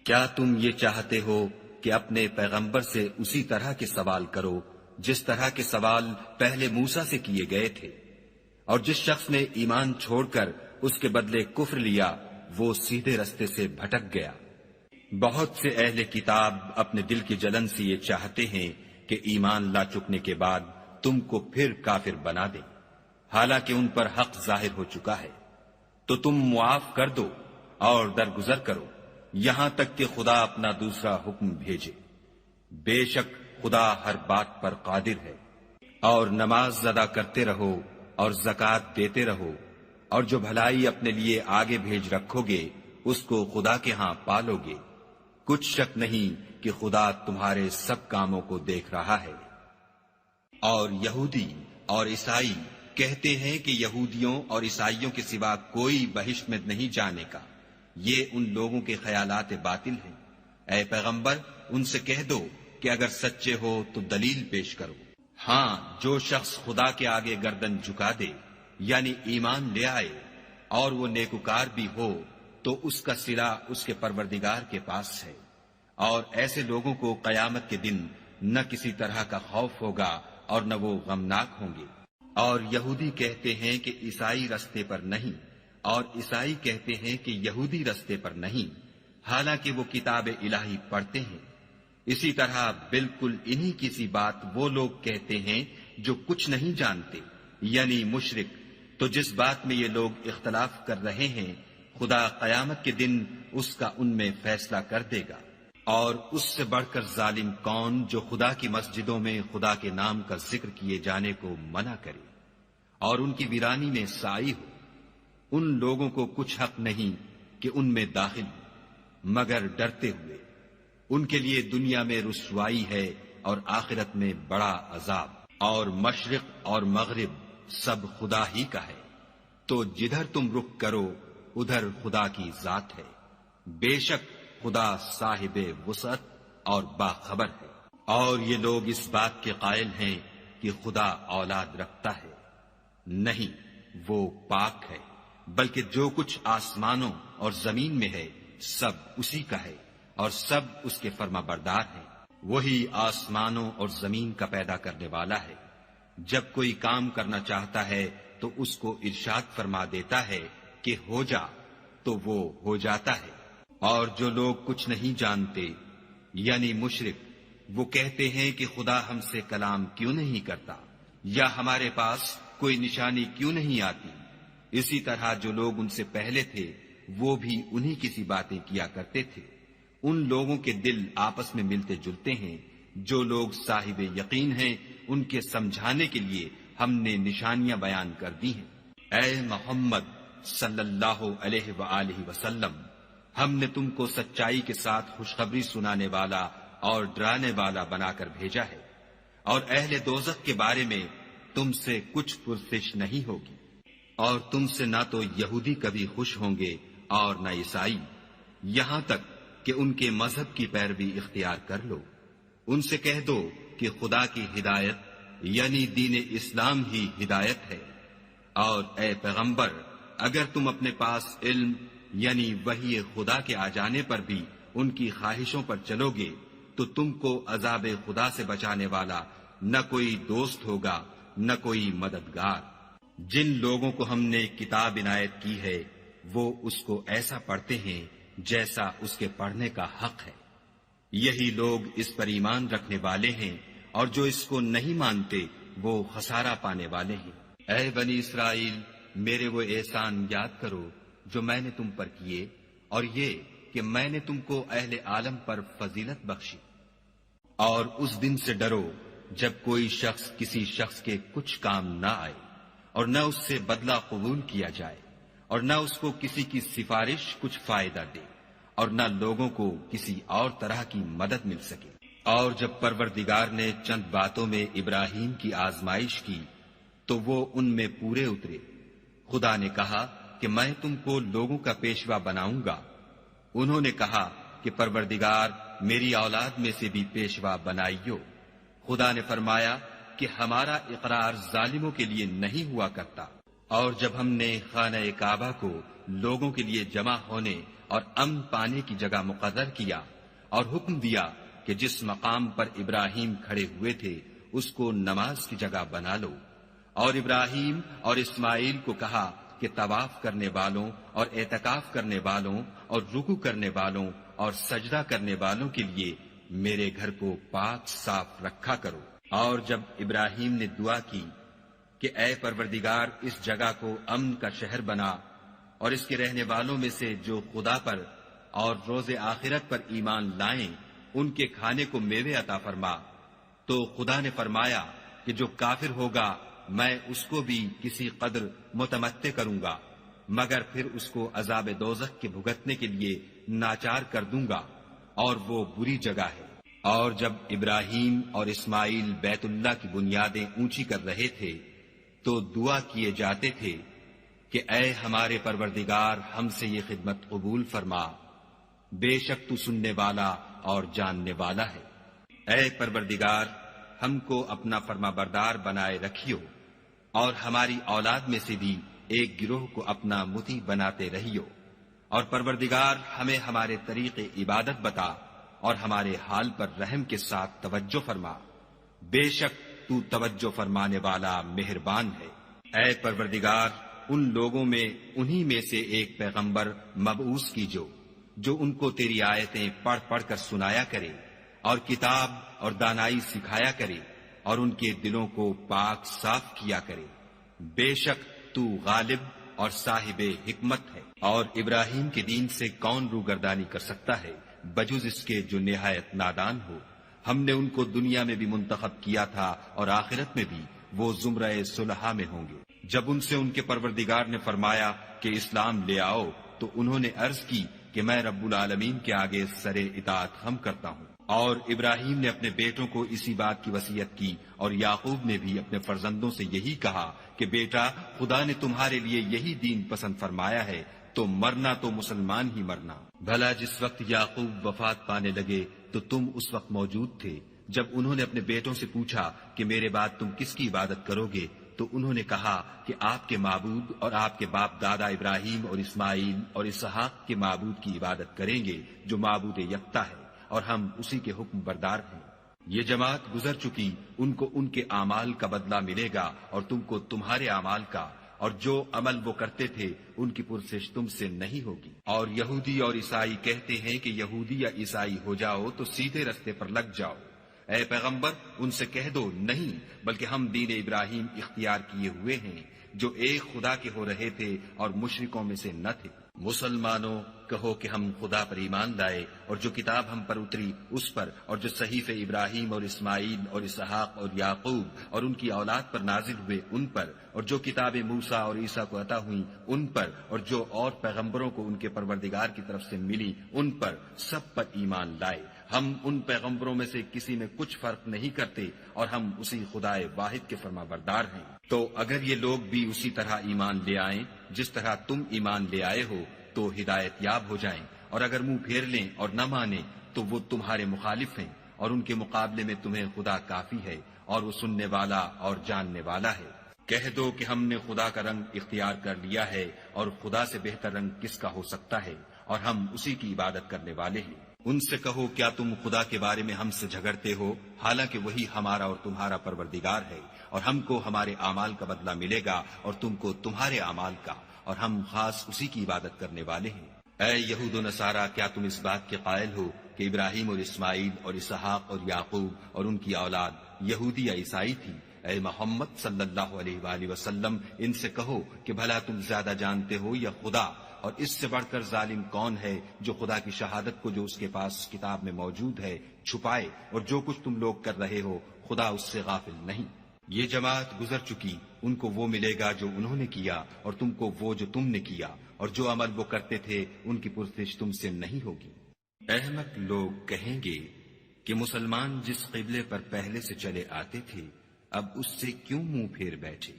کیا تم یہ چاہتے ہو کہ اپنے پیغمبر سے اسی طرح کے سوال کرو جس طرح کے سوال پہلے موسیٰ سے کیے گئے تھے؟ اور جس شخص نے ایمان چھوڑ کر اس کے بدلے کفر لیا وہ سیدھے رستے سے بھٹک گیا۔ بہت سے اہل کتاب اپنے دل کی جلن سے یہ چاہتے ہیں کہ ایمان لا چکنے کے بعد تم کو پھر کافر بنا دیں، حالانکہ ان پر حق ظاہر ہو چکا ہے، تو تم معاف کر دو اور درگزر کرو یہاں تک کہ خدا اپنا دوسرا حکم بھیجے۔ بے شک خدا ہر بات پر قادر ہے۔ اور نماز ادا کرتے رہو اور زکوٰۃ دیتے رہو، اور جو بھلائی اپنے لیے آگے بھیج رکھو گے اس کو خدا کے ہاں پالو گے، کچھ شک نہیں کہ خدا تمہارے سب کاموں کو دیکھ رہا ہے۔ اور یہودی اور عیسائی کہتے ہیں کہ یہودیوں اور عیسائیوں کے سوا کوئی بہشت میں نہیں جانے کا، یہ ان لوگوں کے خیالات باطل ہیں۔ اے پیغمبر ان سے کہہ دو کہ اگر سچے ہو تو دلیل پیش کرو۔ ہاں، جو شخص خدا کے آگے گردن جھکا دے یعنی ایمان لے آئے اور وہ نیکوکار بھی ہو تو اس کا صلہ اس کے پروردگار کے پاس ہے، اور ایسے لوگوں کو قیامت کے دن نہ کسی طرح کا خوف ہوگا اور نہ وہ غمناک ہوں گے۔ اور یہودی کہتے ہیں کہ عیسائی رستے پر نہیں، اور عیسائی کہتے ہیں کہ یہودی رستے پر نہیں، حالانکہ وہ کتاب الہی پڑھتے ہیں۔ اسی طرح بالکل انہی کی سی بات وہ لوگ کہتے ہیں جو کچھ نہیں جانتے، یعنی مشرک۔ تو جس بات میں یہ لوگ اختلاف کر رہے ہیں خدا قیامت کے دن اس کا ان میں فیصلہ کر دے گا۔ اور اس سے بڑھ کر ظالم کون جو خدا کی مسجدوں میں خدا کے نام کا ذکر کیے جانے کو منع کرے اور ان کی ویرانی میں سائی ہو۔ ان لوگوں کو کچھ حق نہیں کہ ان میں داخل ہو مگر ڈرتے ہوئے۔ ان کے لیے دنیا میں رسوائی ہے اور آخرت میں بڑا عذاب۔ اور مشرق اور مغرب سب خدا ہی کا ہے، تو جدھر تم رخ کرو ادھر خدا کی ذات ہے۔ بے شک خدا صاحب وسعت اور باخبر ہے۔ اور یہ لوگ اس بات کے قائل ہیں کہ خدا اولاد رکھتا ہے، نہیں، وہ پاک ہے، بلکہ جو کچھ آسمانوں اور زمین میں ہے سب اسی کا ہے، اور سب اس کے فرما بردار ہیں۔ وہی آسمانوں اور زمین کا پیدا کرنے والا ہے، جب کوئی کام کرنا چاہتا ہے تو اس کو ارشاد فرما دیتا ہے کہ ہو جا، تو وہ ہو جاتا ہے۔ اور جو لوگ کچھ نہیں جانتے یعنی مشرک، وہ کہتے ہیں کہ خدا ہم سے کلام کیوں نہیں کرتا، یا ہمارے پاس کوئی نشانی کیوں نہیں آتی۔ اسی طرح جو لوگ ان سے پہلے تھے وہ بھی انہی کی سی باتیں کیا کرتے تھے۔ ان لوگوں کے دل آپس میں ملتے جلتے ہیں، جو لوگ صاحب یقین ہیں ان کے سمجھانے کے لیے ہم نے نشانیاں بیان کر دی ہیں۔ اے محمد صلی اللہ علیہ وآلہ وسلم، ہم نے تم کو سچائی کے ساتھ خوشخبری سنانے والا اور ڈرانے والا بنا کر بھیجا ہے، اور اہل دوزخ کے بارے میں تم سے کچھ پرسش نہیں ہوگی، اور تم سے نہ تو یہودی کبھی خوش ہوں گے اور نہ عیسائی، یہاں تک کہ ان کے مذہب کی پیروی اختیار کر لو۔ ان سے کہہ دو کہ خدا کی ہدایت یعنی دین اسلام ہی ہدایت ہے، اور اے پیغمبر اگر تم اپنے پاس علم یعنی وحی خدا کے آ جانے پر بھی ان کی خواہشوں پر چلو گے تو تم کو عذاب خدا سے بچانے والا نہ کوئی دوست ہوگا نہ کوئی مددگار۔ جن لوگوں کو ہم نے کتاب عنایت کی ہے وہ اس کو ایسا پڑھتے ہیں جیسا اس کے پڑھنے کا حق ہے، یہی لوگ اس پر ایمان رکھنے والے ہیں، اور جو اس کو نہیں مانتے وہ خسارہ پانے والے ہیں۔ اے بنی اسرائیل، میرے وہ احسان یاد کرو جو میں نے تم پر کیے، اور یہ کہ میں نے تم کو اہل عالم پر فضیلت بخشی۔ اور اس دن سے ڈرو جب کوئی شخص کسی شخص کے کچھ کام نہ آئے، اور نہ اس سے بدلہ قبول کیا جائے، اور نہ اس کو کسی کی سفارش کچھ فائدہ دے، اور نہ لوگوں کو کسی اور طرح کی مدد مل سکے۔ اور جب پروردگار نے چند باتوں میں ابراہیم کی آزمائش کی تو وہ ان میں پورے اترے۔ خدا نے کہا کہ میں تم کو لوگوں کا پیشوا بناؤں گا۔ انہوں نے کہا کہ پروردگار میری اولاد میں سے بھی پیشوا بنائیو۔ خدا نے فرمایا کہ ہمارا اقرار ظالموں کے لیے نہیں ہوا کرتا۔ اور جب ہم نے خانہ کعبہ کو لوگوں کے لیے جمع ہونے اور امن پانے کی جگہ مقرر کیا اور حکم دیا کہ جس مقام پر ابراہیم کھڑے ہوئے تھے اس کو نماز کی جگہ بنا لو، اور ابراہیم اور اسماعیل کو کہا کہ طواف کرنے والوں اور اعتکاف کرنے والوں اور رکوع کرنے والوں اور سجدہ کرنے والوں کے لیے میرے گھر کو پاک صاف رکھا کرو۔ اور جب ابراہیم نے دعا کی کہ اے پروردگار اس جگہ کو امن کا شہر بنا، اور اس کے رہنے والوں میں سے جو خدا پر اور روز آخرت پر ایمان لائیں ان کے کھانے کو میوے عطا فرما، تو خدا نے فرمایا کہ جو کافر ہوگا میں اس کو بھی کسی قدر متمتع کروں گا، مگر پھر اس کو عذاب دوزخ کے بھگتنے کے لیے ناچار کر دوں گا، اور وہ بری جگہ ہے۔ اور جب ابراہیم اور اسماعیل بیت اللہ کی بنیادیں اونچی کر رہے تھے تو دعا کیے جاتے تھے کہ اے ہمارے پروردگار ہم سے یہ خدمت قبول فرما، بے شک تو سننے والا اور جاننے والا ہے۔ اے پروردگار ہم کو اپنا فرما بردار بنائے رکھیو، اور ہماری اولاد میں سے بھی ایک گروہ کو اپنا مطیع بناتے رہیو، اور پروردگار ہمیں ہمارے طریق عبادت بتا اور ہمارے حال پر رحم کے ساتھ توجہ فرما، بے شک تو توجہ فرمانے والا مہربان ہے۔ اے پروردگار ان لوگوں میں انہی میں سے ایک پیغمبر مبعوث کیجو جو ان کو تیری آیتیں پڑھ پڑھ کر سنایا کرے اور کتاب اور دانائی سکھایا کرے اور ان کے دلوں کو پاک صاف کیا کرے، بے شک تو غالب اور صاحب حکمت ہے۔ اور ابراہیم کے دین سے کون روگردانی کر سکتا ہے بجز اس کے جو نہایت نادان ہو۔ ہم نے ان کو دنیا میں بھی منتخب کیا تھا اور آخرت میں بھی وہ زمرہ صلحاء میں ہوں گے۔ جب ان سے ان کے پروردگار نے فرمایا کہ اسلام لے آؤ تو انہوں نے عرض کی کہ میں رب العالمین کے آگے سر اطاعت خم کرتا ہوں۔ اور ابراہیم نے اپنے بیٹوں کو اسی بات کی وصیت کی، اور یعقوب نے بھی اپنے فرزندوں سے یہی کہا کہ بیٹا خدا نے تمہارے لیے یہی دین پسند فرمایا ہے تو مرنا تو مسلمان ہی مرنا۔ بھلا جس وقت یعقوب وفات پانے لگے تو تم اس وقت موجود تھے جب انہوں نے اپنے بیٹوں سے پوچھا کہ میرے بعد تم کس کی عبادت کرو گے، تو انہوں نے کہا کہ آپ کے معبود اور آپ کے باپ دادا ابراہیم اور اسماعیل اور اسحاق کے معبود کی عبادت کریں گے جو معبود یکتا ہے، اور ہم اسی کے حکم بردار ہیں۔ یہ جماعت گزر چکی، ان کو ان کے اعمال کا بدلہ ملے گا اور تم کو تمہارے اعمال کا، اور جو عمل وہ کرتے تھے ان کی پرسش تم سے نہیں ہوگی۔ اور یہودی اور عیسائی کہتے ہیں کہ یہودی یا عیسائی ہو جاؤ تو سیدھے رستے پر لگ جاؤ۔ اے پیغمبر ان سے کہہ دو نہیں، بلکہ ہم دین ابراہیم اختیار کیے ہوئے ہیں جو ایک خدا کے ہو رہے تھے اور مشرکوں میں سے نہ تھے۔ مسلمانوں کہو کہ ہم خدا پر ایمان لائے اور جو کتاب ہم پر اتری اس پر، اور جو صحیفے ابراہیم اور اسماعیل اور اسحاق اور یعقوب اور ان کی اولاد پر نازل ہوئے ان پر، اور جو کتابیں موسیٰ اور عیسیٰ کو عطا ہوئیں ان پر، اور جو اور پیغمبروں کو ان کے پروردگار کی طرف سے ملی ان پر، سب پر ایمان لائے۔ ہم ان پیغمبروں میں سے کسی میں کچھ فرق نہیں کرتے، اور ہم اسی خدائے واحد کے فرما بردار ہیں۔ تو اگر یہ لوگ بھی اسی طرح ایمان لے آئیں جس طرح تم ایمان لے آئے ہو تو ہدایت یاب ہو جائیں، اور اگر منہ پھیر لیں اور نہ مانیں تو وہ تمہارے مخالف ہیں، اور ان کے مقابلے میں تمہیں خدا کافی ہے، اور وہ سننے والا اور جاننے والا ہے۔ کہہ دو کہ ہم نے خدا کا رنگ اختیار کر لیا ہے، اور خدا سے بہتر رنگ کس کا ہو سکتا ہے، اور ہم اسی کی عبادت کرنے والے ہیں۔ ان سے کہو کیا تم خدا کے بارے میں ہم سے جھگڑتے ہو، حالانکہ وہی ہمارا اور تمہارا پروردگار ہے، اور ہم کو ہمارے اعمال کا بدلہ ملے گا اور تم کو تمہارے اعمال کا، اور ہم خاص اسی کی عبادت کرنے والے ہیں۔ اے یہود و نصارہ، کیا تم اس بات کے قائل ہو کہ ابراہیم اور اسماعیل اور اسحاق اور یعقوب اور ان کی اولاد یہودی یا عیسائی تھی؟ اے محمد صلی اللہ علیہ وآلہ وسلم، ان سے کہو کہ بھلا تم زیادہ جانتے ہو یا خدا؟ اور اس سے بڑھ کر ظالم کون ہے جو خدا کی شہادت کو جو اس کے پاس کتاب میں موجود ہے چھپائے، اور جو کچھ تم لوگ کر رہے ہو خدا اس سے غافل نہیں۔ یہ جماعت گزر چکی، ان کو وہ ملے گا جو انہوں نے کیا، اور تم کو وہ جو تم نے کیا، اور جو عمل وہ کرتے تھے ان کی پرسش تم سے نہیں ہوگی۔ احمق لوگ کہیں گے کہ مسلمان جس قبلے پر پہلے سے چلے آتے تھے اب اس سے کیوں منہ پھیر بیٹھے؟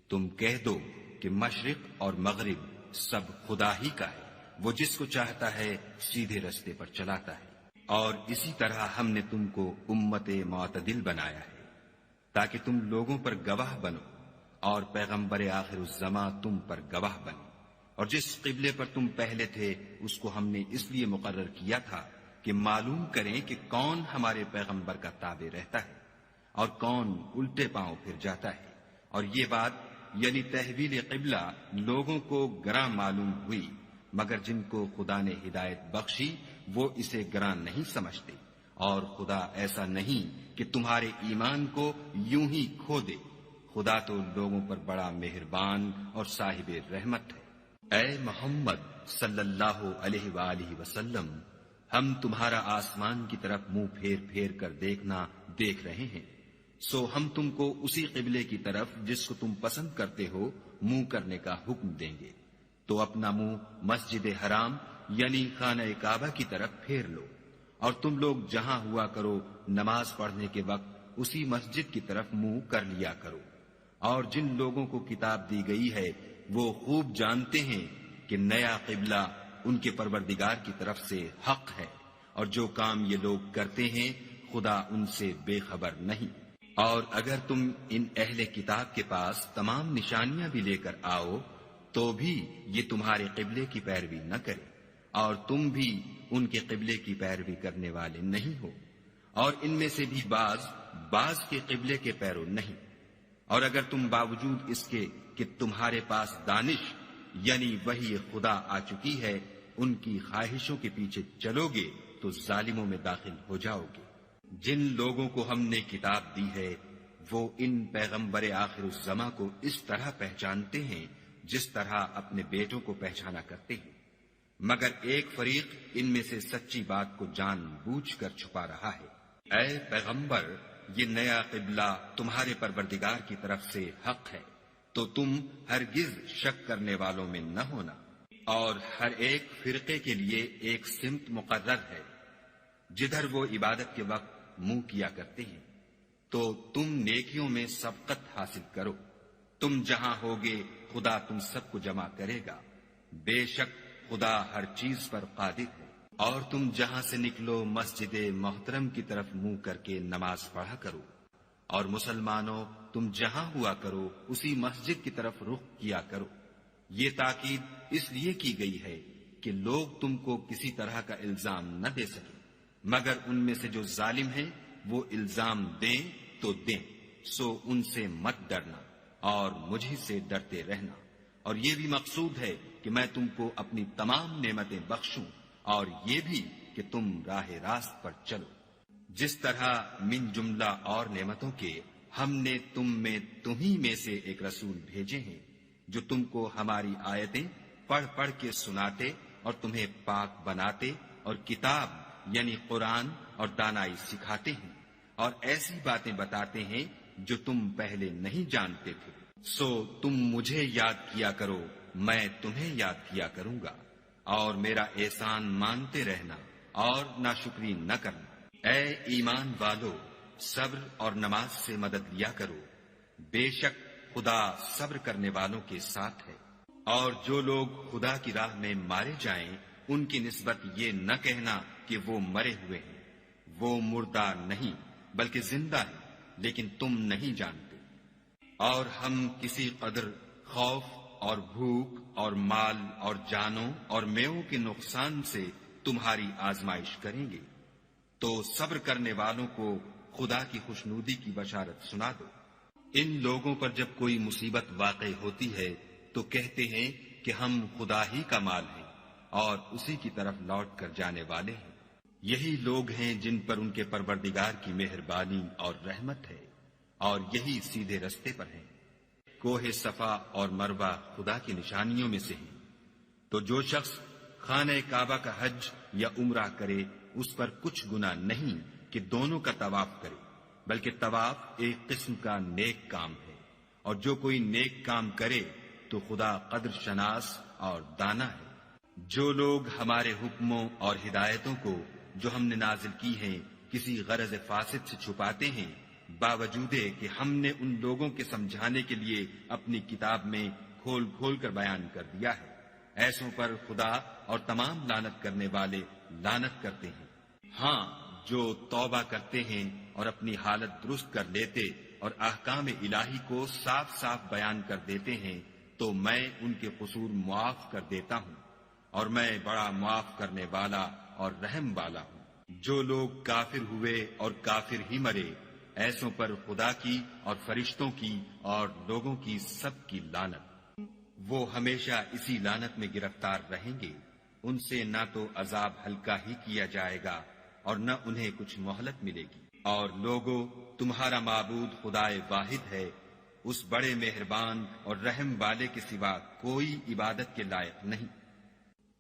تم کہہ دو کہ مشرق اور مغرب سب خدا ہی کا ہے، وہ جس کو چاہتا ہے سیدھے رستے پر چلاتا ہے، اور اسی طرح ہم نے تم کو امت معتدل بنایا ہے تاکہ تم لوگوں پر گواہ بنو، اور پیغمبر آخر الزماں تم پر گواہ بنے۔ اور جس قبلے پر تم پہلے تھے اس کو ہم نے اس لیے مقرر کیا تھا کہ معلوم کریں کہ کون ہمارے پیغمبر کا تابع رہتا ہے اور کون الٹے پاؤں پھر جاتا ہے۔ اور یہ بات یعنی تحویل قبلہ لوگوں کو گراں معلوم ہوئی، مگر جن کو خدا نے ہدایت بخشی وہ اسے گراں نہیں سمجھتے، اور خدا ایسا نہیں کہ تمہارے ایمان کو یوں ہی کھو دے، خدا تو لوگوں پر بڑا مہربان اور صاحب رحمت ہے۔ اے محمد صلی اللہ علیہ وآلہ وسلم، ہم تمہارا آسمان کی طرف منہ پھیر پھیر کر دیکھنا دیکھ رہے ہیں، سو ہم تم کو اسی قبلے کی طرف جس کو تم پسند کرتے ہو منہ کرنے کا حکم دیں گے، تو اپنا منہ مسجد حرام یعنی خانہ کعبہ کی طرف پھیر لو، اور تم لوگ جہاں ہوا کرو نماز پڑھنے کے وقت اسی مسجد کی طرف منہ کر لیا کرو۔ اور جن لوگوں کو کتاب دی گئی ہے وہ خوب جانتے ہیں کہ نیا قبلہ ان کے پروردگار کی طرف سے حق ہے، اور جو کام یہ لوگ کرتے ہیں خدا ان سے بے خبر نہیں۔ اور اگر تم ان اہل کتاب کے پاس تمام نشانیاں بھی لے کر آؤ تو بھی یہ تمہارے قبلے کی پیروی نہ کرے، اور تم بھی ان کے قبلے کی پیروی کرنے والے نہیں ہو، اور ان میں سے بھی بعض کے قبلے کے پیرو نہیں۔ اور اگر تم باوجود اس کے کہ تمہارے پاس دانش یعنی وحی خدا آ چکی ہے ان کی خواہشوں کے پیچھے چلو گے تو ظالموں میں داخل ہو جاؤ گے۔ جن لوگوں کو ہم نے کتاب دی ہے وہ ان پیغمبر آخر الزماں کو اس طرح پہچانتے ہیں جس طرح اپنے بیٹوں کو پہچانا کرتے ہیں، مگر ایک فریق ان میں سے سچی بات کو جان بوجھ کر چھپا رہا ہے۔ اے پیغمبر، یہ نیا قبلہ تمہارے پروردگار کی طرف سے حق ہے، تو تم ہرگز شک کرنے والوں میں نہ ہونا، اور ہر ایک فرقے کے لیے ایک سمت مقرر ہے جدھر وہ عبادت کے وقت منہ کیا کرتے ہیں، تو تم نیکیوں میں سبقت حاصل کرو۔ تم جہاں ہوگے خدا تم سب کو جمع کرے گا، بے شک خدا ہر چیز پر قادر ہے۔ اور تم جہاں سے نکلو مسجد محترم کی طرف منہ کر کے نماز پڑھا کرو، اور مسلمانوں تم جہاں ہوا کرو اسی مسجد کی طرف رخ کیا کرو۔ یہ تاکید اس لیے کی گئی ہے کہ لوگ تم کو کسی طرح کا الزام نہ دے سکیں، مگر ان میں سے جو ظالم ہیں وہ الزام دیں تو دیں، سو ان سے مت ڈرنا اور مجھے سے ڈرتے رہنا۔ اور یہ بھی مقصود ہے کہ میں تم کو اپنی تمام نعمتیں بخشوں، اور یہ بھی کہ تم راہ راست پر چلو۔ جس طرح من جملہ اور نعمتوں کے ہم نے تمہیں میں سے ایک رسول بھیجے ہیں جو تم کو ہماری آیتیں پڑھ پڑھ کے سناتے اور تمہیں پاک بناتے اور کتاب یعنی قرآن اور دانائی سکھاتے ہیں اور ایسی باتیں بتاتے ہیں جو تم پہلے نہیں جانتے تھے۔ سو تم مجھے یاد کیا کرو، میں تمہیں یاد کیا کروں گا، اور میرا احسان مانتے رہنا اور ناشکری نہ کرنا۔ اے ایمان والو، صبر اور نماز سے مدد لیا کرو، بے شک خدا صبر کرنے والوں کے ساتھ ہے۔ اور جو لوگ خدا کی راہ میں مارے جائیں ان کی نسبت یہ نہ کہنا کہ وہ مرے ہوئے ہیں، وہ مردہ نہیں بلکہ زندہ ہیں، لیکن تم نہیں جانتے۔ اور ہم کسی قدر خوف اور بھوک اور مال اور جانوں اور میووں کے نقصان سے تمہاری آزمائش کریں گے، تو صبر کرنے والوں کو خدا کی خوشنودی کی بشارت سنا دو۔ ان لوگوں پر جب کوئی مصیبت واقع ہوتی ہے تو کہتے ہیں کہ ہم خدا ہی کا مال ہیں اور اسی کی طرف لوٹ کر جانے والے ہیں۔ یہی لوگ ہیں جن پر ان کے پروردگار کی مہربانی اور رحمت ہے، اور یہی سیدھے رستے پر ہیں۔ کوہ صفا اور مروہ خدا کی نشانیوں میں سے ہیں، تو جو شخص خانہ کعبہ کا حج یا عمرہ کرے اس پر کچھ گناہ نہیں کہ دونوں کا طواف کرے، بلکہ طواف ایک قسم کا نیک کام ہے، اور جو کوئی نیک کام کرے تو خدا قدر شناس اور دانا ہے۔ جو لوگ ہمارے حکموں اور ہدایتوں کو جو ہم نے نازل کی ہیں کسی غرض فاسد سے چھپاتے ہیں، باوجود کہ ہم نے ان لوگوں کے سمجھانے کے لیے اپنی کتاب میں کھول کھول کر بیان کر دیا ہے، ایسوں پر خدا اور تمام لعنت کرنے والے لعنت کرتے ہیں۔ ہاں، جو توبہ کرتے ہیں اور اپنی حالت درست کر لیتے اور احکام الہی کو صاف صاف بیان کر دیتے ہیں تو میں ان کے قصور معاف کر دیتا ہوں، اور میں بڑا معاف کرنے والا اور رحم والا ہوں۔ جو لوگ کافر ہوئے اور کافر ہی مرے، ایسوں پر خدا کی اور فرشتوں کی اور لوگوں کی سب کی لعنت۔ وہ ہمیشہ اسی لعنت میں گرفتار رہیں گے، ان سے نہ تو عذاب ہلکا ہی کیا جائے گا اور نہ انہیں کچھ مہلت ملے گی۔ اور لوگو، تمہارا معبود خدائے واحد ہے، اس بڑے مہربان اور رحم والے کے سوا کوئی عبادت کے لائق نہیں۔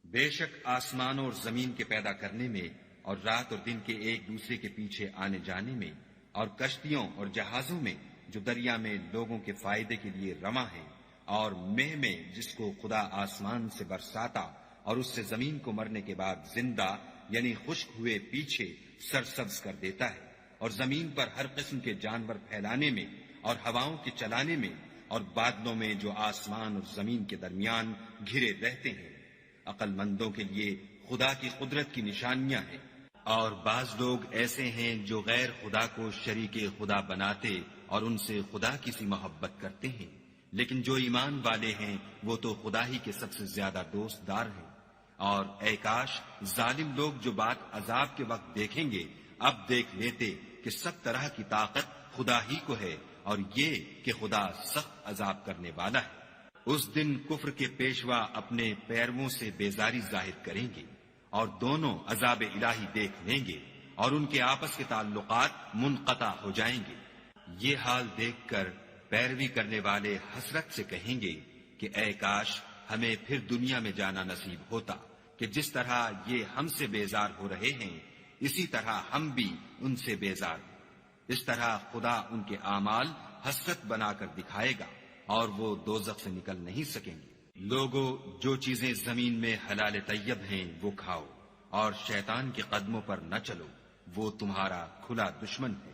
بے شک آسمانوں اور زمین کے پیدا کرنے میں اور رات اور دن کے ایک دوسرے کے پیچھے آنے جانے میں اور کشتیوں اور جہازوں میں جو دریا میں لوگوں کے فائدے کے لیے رواں ہیں، اور مہ میں جس کو خدا آسمان سے برساتا اور اس سے زمین کو مرنے کے بعد زندہ یعنی خشک ہوئے پیچھے سرسبز کر دیتا ہے، اور زمین پر ہر قسم کے جانور پھیلانے میں اور ہواؤں کے چلانے میں اور بادلوں میں جو آسمان اور زمین کے درمیان گھرے رہتے ہیں۔ عقل مندوں کے لیے خدا کی قدرت کی نشانیاں ہیں۔ اور بعض لوگ ایسے ہیں جو غیر خدا کو شریک خدا بناتے اور ان سے خدا کی سی محبت کرتے ہیں، لیکن جو ایمان والے ہیں وہ تو خدا ہی کے سب سے زیادہ دوست دار ہیں۔ اور اے کاش ظالم لوگ جو بات عذاب کے وقت دیکھیں گے اب دیکھ لیتے کہ سب طرح کی طاقت خدا ہی کو ہے، اور یہ کہ خدا سخت عذاب کرنے والا ہے۔ اس دن کفر کے پیشوا اپنے پیرووں سے بیزاری ظاہر کریں گے اور دونوں عذاب الہی دیکھ لیں گے اور ان کے آپس کے تعلقات منقطع ہو جائیں گے۔ یہ حال دیکھ کر پیروی کرنے والے حسرت سے کہیں گے کہ اے کاش ہمیں پھر دنیا میں جانا نصیب ہوتا کہ جس طرح یہ ہم سے بیزار ہو رہے ہیں اسی طرح ہم بھی ان سے بیزار ہیں۔ اس طرح خدا ان کے اعمال حسرت بنا کر دکھائے گا اور وہ دوزخ سے نکل نہیں سکیں گے۔ لوگو، جو چیزیں زمین میں حلال طیب ہیں وہ کھاؤ، اور شیطان کے قدموں پر نہ چلو، وہ تمہارا کھلا دشمن ہے۔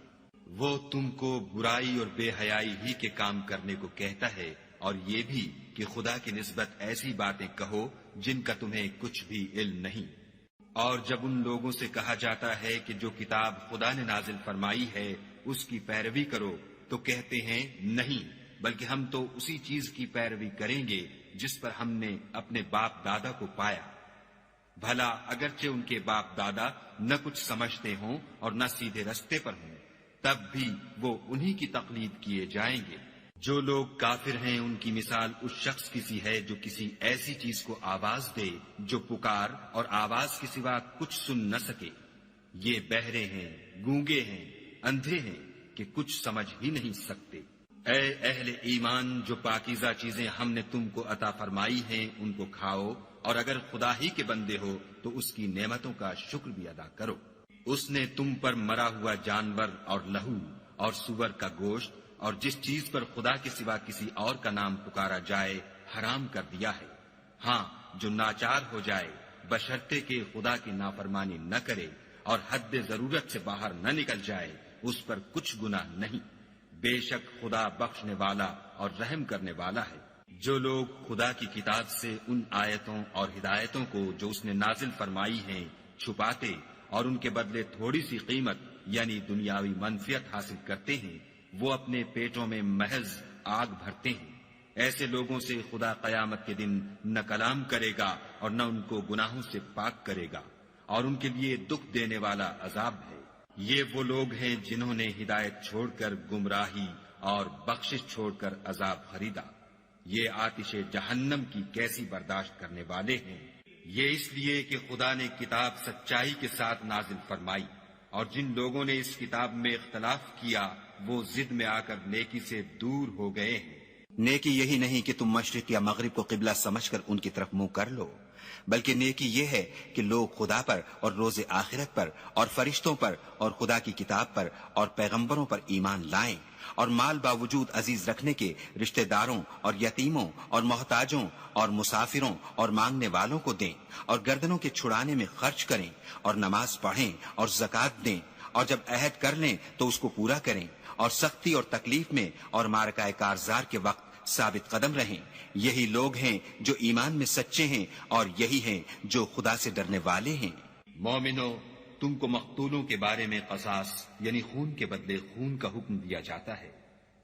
وہ تم کو برائی اور بے حیائی ہی کے کام کرنے کو کہتا ہے، اور یہ بھی کہ خدا کی نسبت ایسی باتیں کہو جن کا تمہیں کچھ بھی علم نہیں۔ اور جب ان لوگوں سے کہا جاتا ہے کہ جو کتاب خدا نے نازل فرمائی ہے اس کی پیروی کرو تو کہتے ہیں نہیں، بلکہ ہم تو اسی چیز کی پیروی کریں گے جس پر ہم نے اپنے باپ دادا کو پایا۔ بھلا اگرچہ ان کے باپ دادا نہ کچھ سمجھتے ہوں اور نہ سیدھے رستے پر ہوں، تب بھی وہ انہی کی تقلید کیے جائیں گے۔ جو لوگ کافر ہیں ان کی مثال اس شخص کی سی ہے جو کسی ایسی چیز کو آواز دے جو پکار اور آواز کے سوا کچھ سن نہ سکے۔ یہ بہرے ہیں، گونگے ہیں، اندھے ہیں کہ کچھ سمجھ ہی نہیں سکتے۔ اے اہل ایمان، جو پاکیزہ چیزیں ہم نے تم کو عطا فرمائی ہیں ان کو کھاؤ، اور اگر خدا ہی کے بندے ہو تو اس کی نعمتوں کا شکر بھی ادا کرو۔ اس نے تم پر مرا ہوا جانور اور لہو اور سور کا گوشت اور جس چیز پر خدا کے سوا کسی اور کا نام پکارا جائے حرام کر دیا ہے۔ ہاں، جو ناچار ہو جائے بشرطے کہ خدا کی نافرمانی نہ کرے اور حد ضرورت سے باہر نہ نکل جائے، اس پر کچھ گناہ نہیں۔ بے شک خدا بخشنے والا اور رحم کرنے والا ہے۔ جو لوگ خدا کی کتاب سے ان آیتوں اور ہدایتوں کو جو اس نے نازل فرمائی ہیں چھپاتے اور ان کے بدلے تھوڑی سی قیمت یعنی دنیاوی منفعت حاصل کرتے ہیں، وہ اپنے پیٹوں میں محض آگ بھرتے ہیں۔ ایسے لوگوں سے خدا قیامت کے دن نہ کلام کرے گا اور نہ ان کو گناہوں سے پاک کرے گا، اور ان کے لیے دکھ دینے والا عذاب ہے۔ یہ وہ لوگ ہیں جنہوں نے ہدایت چھوڑ کر گمراہی اور بخشش چھوڑ کر عذاب خریدا۔ یہ آتش جہنم کی کیسی برداشت کرنے والے ہیں۔ یہ اس لیے کہ خدا نے کتاب سچائی کے ساتھ نازل فرمائی، اور جن لوگوں نے اس کتاب میں اختلاف کیا وہ ضد میں آ کر نیکی سے دور ہو گئے ہیں۔ نیکی یہی نہیں کہ تم مشرق یا مغرب کو قبلہ سمجھ کر ان کی طرف منہ کر لو، بلکہ نیکی یہ ہے کہ لوگ خدا پر اور روز آخرت پر اور فرشتوں پر اور خدا کی کتاب پر اور پیغمبروں پر ایمان لائیں، اور مال باوجود عزیز رکھنے کے رشتہ داروں اور یتیموں اور محتاجوں اور مسافروں اور مانگنے والوں کو دیں، اور گردنوں کے چھڑانے میں خرچ کریں، اور نماز پڑھیں اور زکوٰۃ دیں، اور جب عہد کر لیں تو اس کو پورا کریں، اور سختی اور تکلیف میں اور معرکہ کارزار کے وقت ثابت قدم رہیں۔ یہی لوگ ہیں جو ایمان میں سچے ہیں، اور یہی ہیں جو خدا سے ڈرنے والے ہیں۔ مومنو، تم کو مقتولوں کے بارے میں قصاص یعنی خون کے بدلے خون کا حکم دیا جاتا ہے،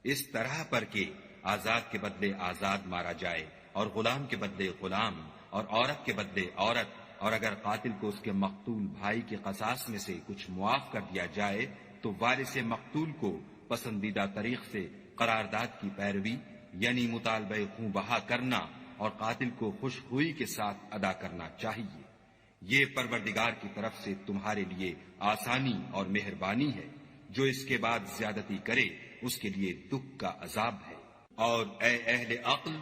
اس طرح پر کہ آزاد کے بدلے آزاد مارا جائے، اور غلام کے بدلے غلام، اور عورت کے بدلے عورت، اور اگر قاتل کو اس کے مقتول بھائی کے قصاص میں سے کچھ معاف کر دیا جائے تو وارث مقتول کو پسندیدہ طریق سے قرارداد کی پیروی یعنی مطالبہ خون بہا کرنا اور قاتل کو خوش خوئی کے ساتھ ادا کرنا چاہیے۔ یہ پروردگار کی طرف سے تمہارے لیے آسانی اور مہربانی ہے۔ جو اس کے بعد زیادتی کرے اس کے لیے دکھ کا عذاب ہے۔ اور اے اہل عقل،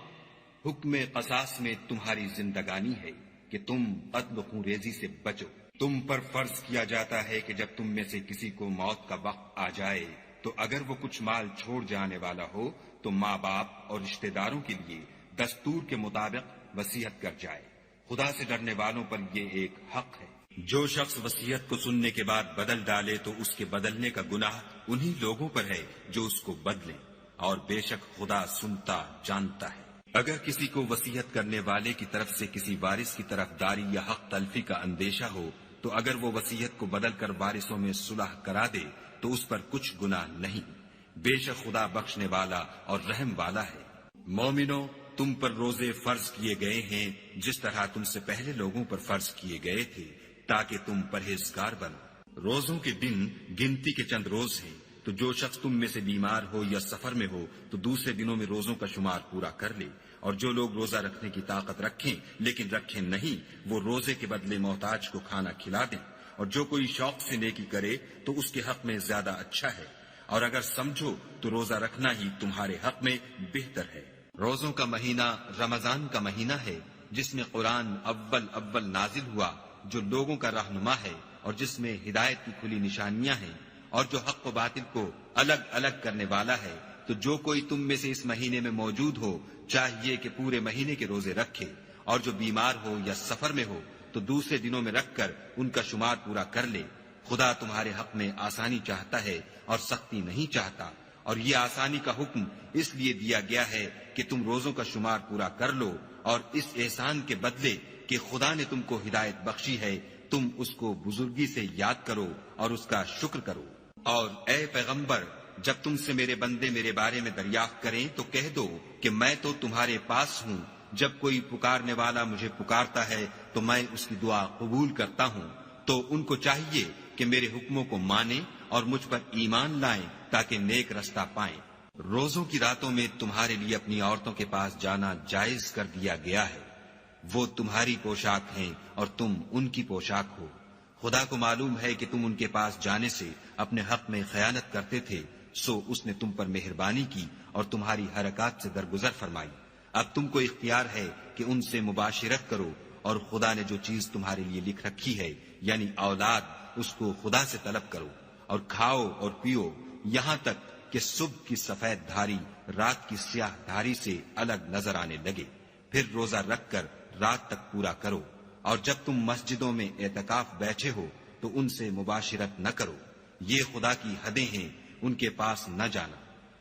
حکم قصاص میں تمہاری زندگانی ہے کہ تم قتل و خون ریزی سے بچو۔ تم پر فرض کیا جاتا ہے کہ جب تم میں سے کسی کو موت کا وقت آ جائے تو اگر وہ کچھ مال چھوڑ جانے والا ہو تو ماں باپ اور رشتہ داروں کے لیے دستور کے مطابق وصیت کر جائے۔ خدا سے ڈرنے والوں پر یہ ایک حق ہے۔ جو شخص وصیت کو سننے کے بعد بدل ڈالے تو اس کے بدلنے کا گناہ انہی لوگوں پر ہے جو اس کو بدلیں، اور بے شک خدا سنتا جانتا ہے۔ اگر کسی کو وصیت کرنے والے کی طرف سے کسی وارث کی طرف داری یا حق تلفی کا اندیشہ ہو تو اگر وہ وصیت کو بدل کر وارثوں میں صلح کرا دے تو اس پر کچھ گناہ نہیں، بے شک خدا بخشنے والا اور رحم والا ہے۔ مومنو، تم پر روزے فرض کیے گئے ہیں جس طرح تم سے پہلے لوگوں پر فرض کیے گئے تھے تاکہ تم پرہیزگار بنو۔ روزوں کے دن گنتی کے چند روز ہیں، تو جو شخص تم میں سے بیمار ہو یا سفر میں ہو تو دوسرے دنوں میں روزوں کا شمار پورا کر لے، اور جو لوگ روزہ رکھنے کی طاقت رکھیں لیکن رکھیں نہیں وہ روزے کے بدلے محتاج کو کھانا کھلا دیں، اور جو کوئی شوق سے نیکی کرے تو اس کے حق میں زیادہ اچھا ہے، اور اگر سمجھو تو روزہ رکھنا ہی تمہارے حق میں بہتر ہے۔ روزوں کا مہینہ رمضان کا مہینہ ہے جس میں قرآن اول نازل ہوا، جو لوگوں کا رہنما ہے اور جس میں ہدایت کی کھلی نشانیاں ہیں، اور جو حق و باطل کو الگ الگ کرنے والا ہے۔ تو جو کوئی تم میں سے اس مہینے میں موجود ہو چاہیے کہ پورے مہینے کے روزے رکھے، اور جو بیمار ہو یا سفر میں ہو تو دوسرے دنوں میں رکھ کر ان کا شمار پورا کر لے۔ خدا تمہارے حق میں آسانی چاہتا ہے اور سختی نہیں چاہتا، اور یہ آسانی کا حکم اس لیے دیا گیا ہے کہ تم روزوں کا شمار پورا کر لو، اور اس احسان کے بدلے کہ خدا نے تم کو ہدایت بخشی ہے تم اس کو بزرگی سے یاد کرو اور اس کا شکر کرو۔ اور اے پیغمبر، جب تم سے میرے بندے میرے بارے میں دریافت کریں تو کہہ دو کہ میں تو تمہارے پاس ہوں، جب کوئی پکارنے والا مجھے پکارتا ہے تو میں اس کی دعا قبول کرتا ہوں۔ تو ان کو چاہیے کہ میرے حکموں کو مانیں اور مجھ پر ایمان لائیں تاکہ نیک رستہ پائیں۔ روزوں کی راتوں میں تمہارے لیے اپنی عورتوں کے پاس جانا جائز کر دیا گیا ہے، وہ تمہاری پوشاک ہیں اور تم ان کی پوشاک ہو۔ خدا کو معلوم ہے کہ تم ان کے پاس جانے سے اپنے حق میں خیانت کرتے تھے، سو اس نے تم پر مہربانی کی اور تمہاری حرکات سے درگزر فرمائی۔ اب تم کو اختیار ہے کہ ان سے مباشرت کرو، اور خدا نے جو چیز تمہارے لیے لکھ رکھی ہے یعنی اولاد، اس کو خدا سے طلب کرو، اور کھاؤ اور پیو یہاں تک کہ صبح کی سفید دھاری رات کی سیاہ دھاری سے الگ نظر آنے لگے، پھر روزہ رکھ کر رات تک پورا کرو، اور جب تم مسجدوں میں اعتکاف بیٹھے ہو تو ان سے مباشرت نہ کرو، یہ خدا کی حدیں ہیں، ان کے پاس نہ جانا۔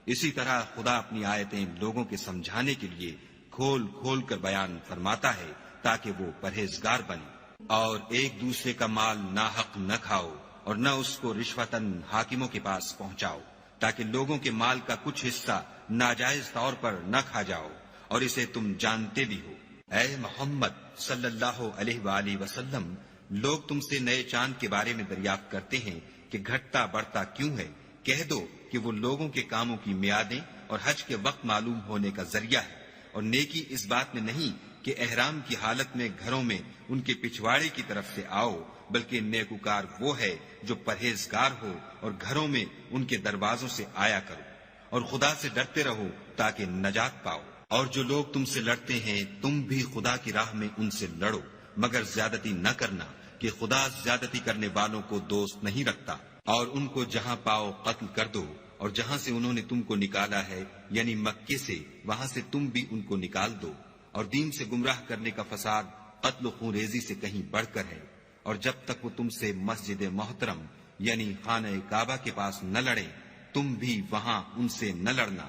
اسی طرح خدا اپنی آیتیں لوگوں کے سمجھانے کے لیے کھول کھول کر بیان فرماتا ہے تاکہ وہ پرہیزگار بنے۔ اور ایک دوسرے کا مال ناحق نہ کھاؤ، اور نہ اس کو رشوتاً حاکموں کے پاس پہنچاؤ، تاکہ لوگوں کے مال کا کچھ حصہ ناجائز طور پر نہ کھا جاؤ، اور اسے تم جانتے بھی ہو۔ اے محمد صلی اللہ علیہ وآلہ وسلم، لوگ تم سے نئے چاند کے بارے میں دریافت کرتے ہیں کہ گھٹتا بڑھتا کیوں ہے؟ کہہ دو کہ وہ لوگوں کے کاموں کی میعادیں اور حج کے وقت معلوم ہونے کا ذریعہ ہے، اور نیکی اس بات میں نہیں کہ احرام کی حالت میں گھروں میں ان کے پچھواڑے کی طرف سے آؤ، بلکہ نیکوکار وہ ہے جو پرہیزگار ہو اور گھروں میں ان کے دروازوں سے آیا کرو، اور خدا سے ڈرتے رہو تاکہ نجات پاؤ۔ اور جو لوگ تم سے لڑتے ہیں تم بھی خدا کی راہ میں ان سے لڑو، مگر زیادتی نہ کرنا، کہ خدا زیادتی کرنے والوں کو دوست نہیں رکھتا۔ اور ان کو جہاں پاؤ قتل کر دو، اور جہاں سے انہوں نے تم کو نکالا ہے یعنی مکے سے، وہاں سے تم بھی ان کو نکال دو۔ اور دین سے گمراہ کرنے کا فساد قتل و خون ریزی سے کہیں بڑھ کر ہے، اور جب تک وہ تم سے مسجد محترم یعنی خانہ کعبہ کے پاس نہ لڑیں تم بھی وہاں ان سے نہ لڑنا۔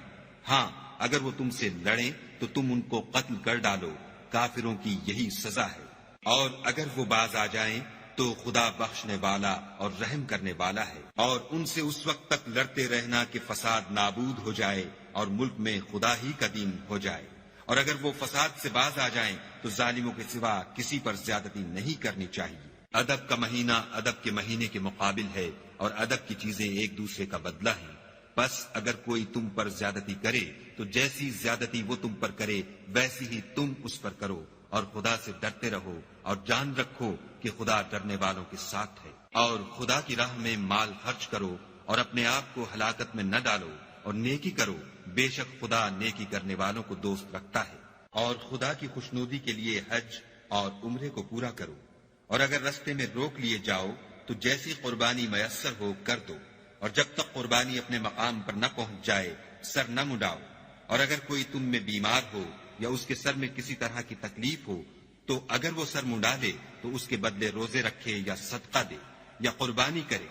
ہاں اگر وہ تم سے لڑیں تو تم ان کو قتل کر ڈالو، کافروں کی یہی سزا ہے۔ اور اگر وہ باز آ جائیں تو خدا بخشنے والا اور رحم کرنے والا ہے، اور ان سے اس وقت تک لڑتے رہنا کہ فساد نابود ہو جائے اور ملک میں خدا ہی کا دین ہو جائے۔ اور اگر وہ فساد سے باز آ جائیں تو ظالموں کے سوا کسی پر زیادتی نہیں کرنی چاہیے۔ ادب کا مہینہ ادب کے مہینے کے مقابل ہے، اور ادب کی چیزیں ایک دوسرے کا بدلہ ہیں۔ بس اگر کوئی تم پر زیادتی کرے تو جیسی زیادتی وہ تم پر کرے ویسی ہی تم اس پر کرو، اور خدا سے ڈرتے رہو، اور جان رکھو کہ خدا ڈرنے والوں کے ساتھ ہے۔ اور خدا کی راہ میں مال خرچ کرو، اور اپنے آپ کو ہلاکت میں نہ ڈالو، اور نیکی کرو، بے شک خدا نیکی کرنے والوں کو دوست رکھتا ہے۔ اور خدا کی خوشنودی کے لیے حج اور عمرے کو پورا کرو، اور اگر رستے میں روک لیے جاؤ تو جیسی قربانی میسر ہو کر دو، اور جب تک قربانی اپنے مقام پر نہ پہنچ جائے سر نہ مڈاؤ۔ اور اگر کوئی تم میں بیمار ہو یا اس کے سر میں کسی طرح کی تکلیف ہو تو اگر وہ سر منڈا لے تو اس کے بدلے روزے رکھے یا صدقہ دے یا قربانی کرے۔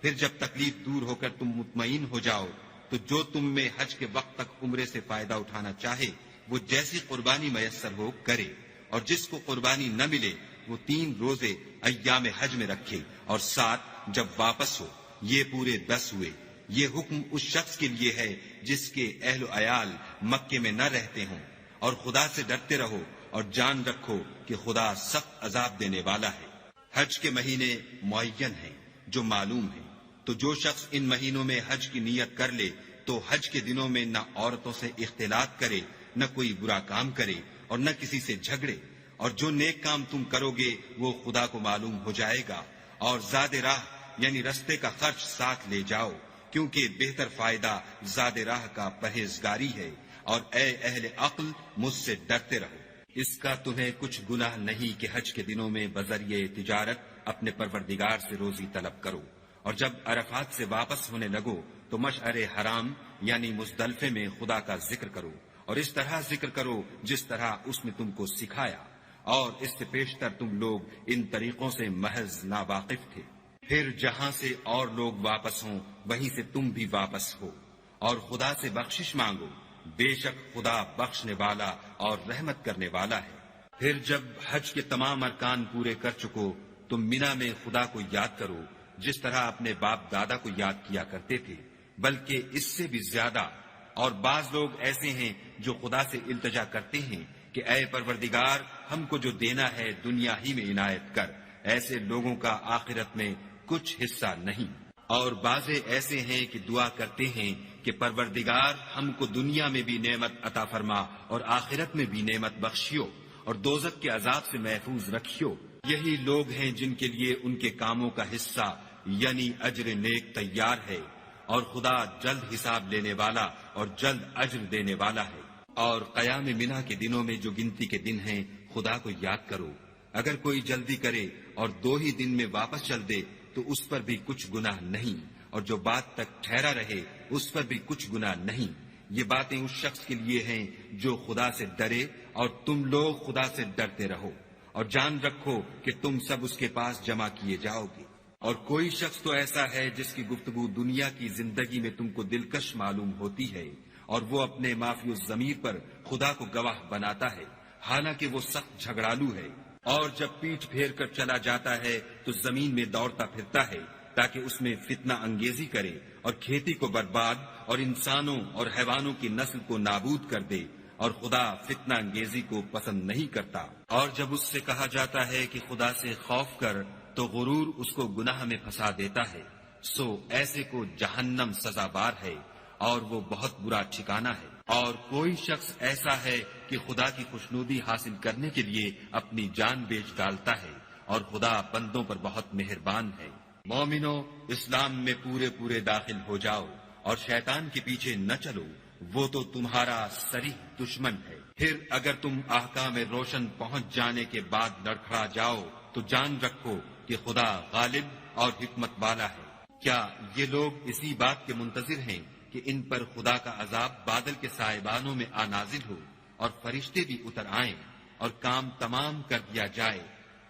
پھر جب تکلیف دور ہو کر تم مطمئن ہو جاؤ تو جو تم میں حج کے وقت تک عمرے سے فائدہ اٹھانا چاہے وہ جیسی قربانی میسر ہو کرے، اور جس کو قربانی نہ ملے وہ 3 روزے ایام حج میں رکھے، اور 7 جب واپس ہو، یہ پورے 10 ہوئے۔ یہ حکم اس شخص کے لیے ہے جس کے اہل و عیال مکے میں نہ رہتے ہوں۔ اور خدا سے ڈرتے رہو اور جان رکھو کہ خدا سخت عذاب دینے والا ہے۔ حج کے مہینے معین ہیں جو معلوم ہیں، تو جو شخص ان مہینوں میں حج کی نیت کر لے تو حج کے دنوں میں نہ عورتوں سے اختلاط کرے، نہ کوئی برا کام کرے، اور نہ کسی سے جھگڑے۔ اور جو نیک کام تم کرو گے وہ خدا کو معلوم ہو جائے گا۔ اور زاد راہ یعنی رستے کا خرچ ساتھ لے جاؤ، کیونکہ بہتر فائدہ زاد راہ کا پرہیزگاری ہے۔ اور اے اہل عقل، مجھ سے ڈرتے رہو۔ اس کا تمہیں کچھ گناہ نہیں کہ حج کے دنوں میں بذریعہ تجارت اپنے پروردگار سے روزی طلب کرو، اور جب عرفات سے واپس ہونے لگو تو مشعر حرام یعنی مزدلفے میں خدا کا ذکر کرو، اور اس طرح ذکر کرو جس طرح اس نے تم کو سکھایا، اور اس سے پیشتر تم لوگ ان طریقوں سے محض ناواقف تھے۔ پھر جہاں سے اور لوگ واپس ہوں وہیں سے تم بھی واپس ہو، اور خدا سے بخشش مانگو، بے شک خدا بخشنے والا اور رحمت کرنے والا ہے۔ پھر جب حج کے تمام ارکان پورے کر چکو تو مینا میں خدا کو یاد کرو جس طرح اپنے باپ دادا کو یاد کیا کرتے تھے، بلکہ اس سے بھی زیادہ۔ اور بعض لوگ ایسے ہیں جو خدا سے التجا کرتے ہیں کہ اے پروردگار، ہم کو جو دینا ہے دنیا ہی میں عنایت کر۔ ایسے لوگوں کا آخرت میں کچھ حصہ نہیں۔ اور بعض ایسے ہیں کہ دعا کرتے ہیں کہ پروردگار ہم کو دنیا میں بھی نعمت عطا فرما اور آخرت میں بھی نعمت بخشیو، اور دوزخ کے عذاب سے محفوظ رکھیو۔ یہی لوگ ہیں جن کے لیے ان کے کاموں کا حصہ یعنی اجر نیک تیار ہے، اور خدا جلد حساب لینے والا اور جلد اجر دینے والا ہے۔ اور قیام منا کے دنوں میں جو گنتی کے دن ہیں خدا کو یاد کرو۔ اگر کوئی جلدی کرے اور 2 ہی دن میں واپس چل دے تو اس پر بھی کچھ گناہ نہیں، اور جو بات تک ٹھہرا رہے اس پر بھی کچھ گناہ نہیں۔ یہ باتیں اس شخص کے لیے ہیں جو خدا سے ڈرے، اور تم لوگ خدا سے ڈرتے رہو، اور جان رکھو کہ تم سب اس کے پاس جمع کیے جاؤ گے۔ اور کوئی شخص تو ایسا ہے جس کی گفتگو دنیا کی زندگی میں تم کو دلکش معلوم ہوتی ہے، اور وہ اپنے معافی الضمیر پر خدا کو گواہ بناتا ہے، حالانکہ وہ سخت جھگڑالو ہے، اور جب پیٹھ پھیر کر چلا جاتا ہے تو زمین میں دوڑتا پھرتا ہے تاکہ اس میں فتنہ انگیزی کرے اور کھیتی کو برباد اور انسانوں اور حیوانوں کی نسل کو نابود کر دے، اور خدا فتنہ انگیزی کو پسند نہیں کرتا۔ اور جب اس سے کہا جاتا ہے کہ خدا سے خوف کر تو غرور اس کو گناہ میں پھنسا دیتا ہے، سو ایسے کو جہنم سزا بار ہے اور وہ بہت برا ٹھکانہ ہے۔ اور کوئی شخص ایسا ہے کہ خدا کی خوشنودی حاصل کرنے کے لیے اپنی جان بیچ ڈالتا ہے، اور خدا بندوں پر بہت مہربان ہے۔ مومنو، اسلام میں پورے داخل ہو جاؤ اور شیطان کے پیچھے نہ چلو، وہ تو تمہارا صریح دشمن ہے۔ پھر اگر تم احکام روشن پہنچ جانے کے بعد لڑکھڑا جاؤ تو جان رکھو کہ خدا غالب اور حکمت والا ہے۔ کیا یہ لوگ اسی بات کے منتظر ہیں کہ ان پر خدا کا عذاب بادل کے سائبانوں میں نازل ہو اور فرشتے بھی اتر آئیں اور کام تمام کر دیا جائے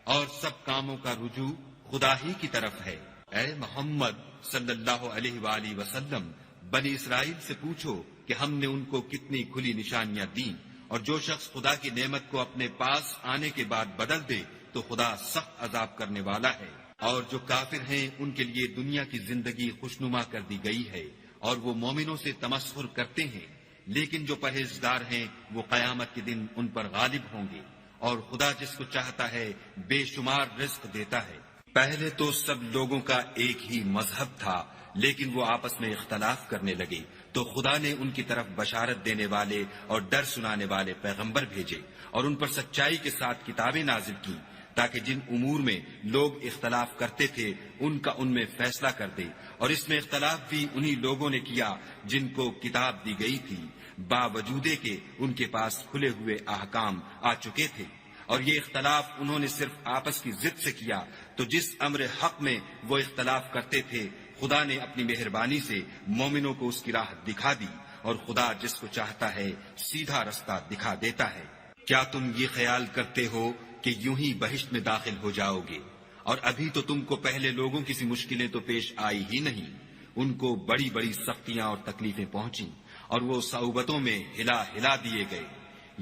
اور سب کاموں کا رجوع خدا ہی کی طرف ہے؟ اے محمد صلی اللہ علیہ وآلہ وسلم، بنی اسرائیل سے پوچھو کہ ہم نے ان کو کتنی کھلی نشانیاں دیں، اور جو شخص خدا کی نعمت کو اپنے پاس آنے کے بعد بدل دے تو خدا سخت عذاب کرنے والا ہے۔ اور جو کافر ہیں ان کے لیے دنیا کی زندگی خوشنما کر دی گئی ہے، اور وہ مومنوں سے تمسخر کرتے ہیں، لیکن جو پرہیزگار ہیں وہ قیامت کے دن ان پر غالب ہوں گے، اور خدا جس کو چاہتا ہے بے شمار رزق دیتا ہے۔ پہلے تو سب لوگوں کا ایک ہی مذہب تھا، لیکن وہ آپس میں اختلاف کرنے لگے تو خدا نے ان کی طرف بشارت دینے والے اور ڈر سنانے والے پیغمبر بھیجے، اور ان پر سچائی کے ساتھ کتابیں نازل کی، تاکہ جن امور میں لوگ اختلاف کرتے تھے ان کا ان میں فیصلہ کر دے۔ اور اس میں اختلاف بھی انہی لوگوں نے کیا جن کو کتاب دی گئی تھی، باوجود کہ ان کے پاس کھلے ہوئے احکام آ چکے تھے، اور یہ اختلاف انہوں نے صرف آپس کی ضد سے کیا۔ تو جس امر حق میں وہ اختلاف کرتے تھے خدا نے اپنی مہربانی سے مومنوں کو اس کی راہ دکھا دی، اور خدا جس کو چاہتا ہے سیدھا رستہ دکھا دیتا ہے۔ کیا تم یہ خیال کرتے ہو کہ یوں ہی بہشت میں داخل ہو جاؤ گے؟ اور ابھی تو تم کو پہلے لوگوں کی سی مشکلیں تو پیش آئی ہی نہیں، ان کو بڑی بڑی سختیاں اور تکلیفیں پہنچیں، اور وہ صعوبتوں میں ہلا دیے گئے،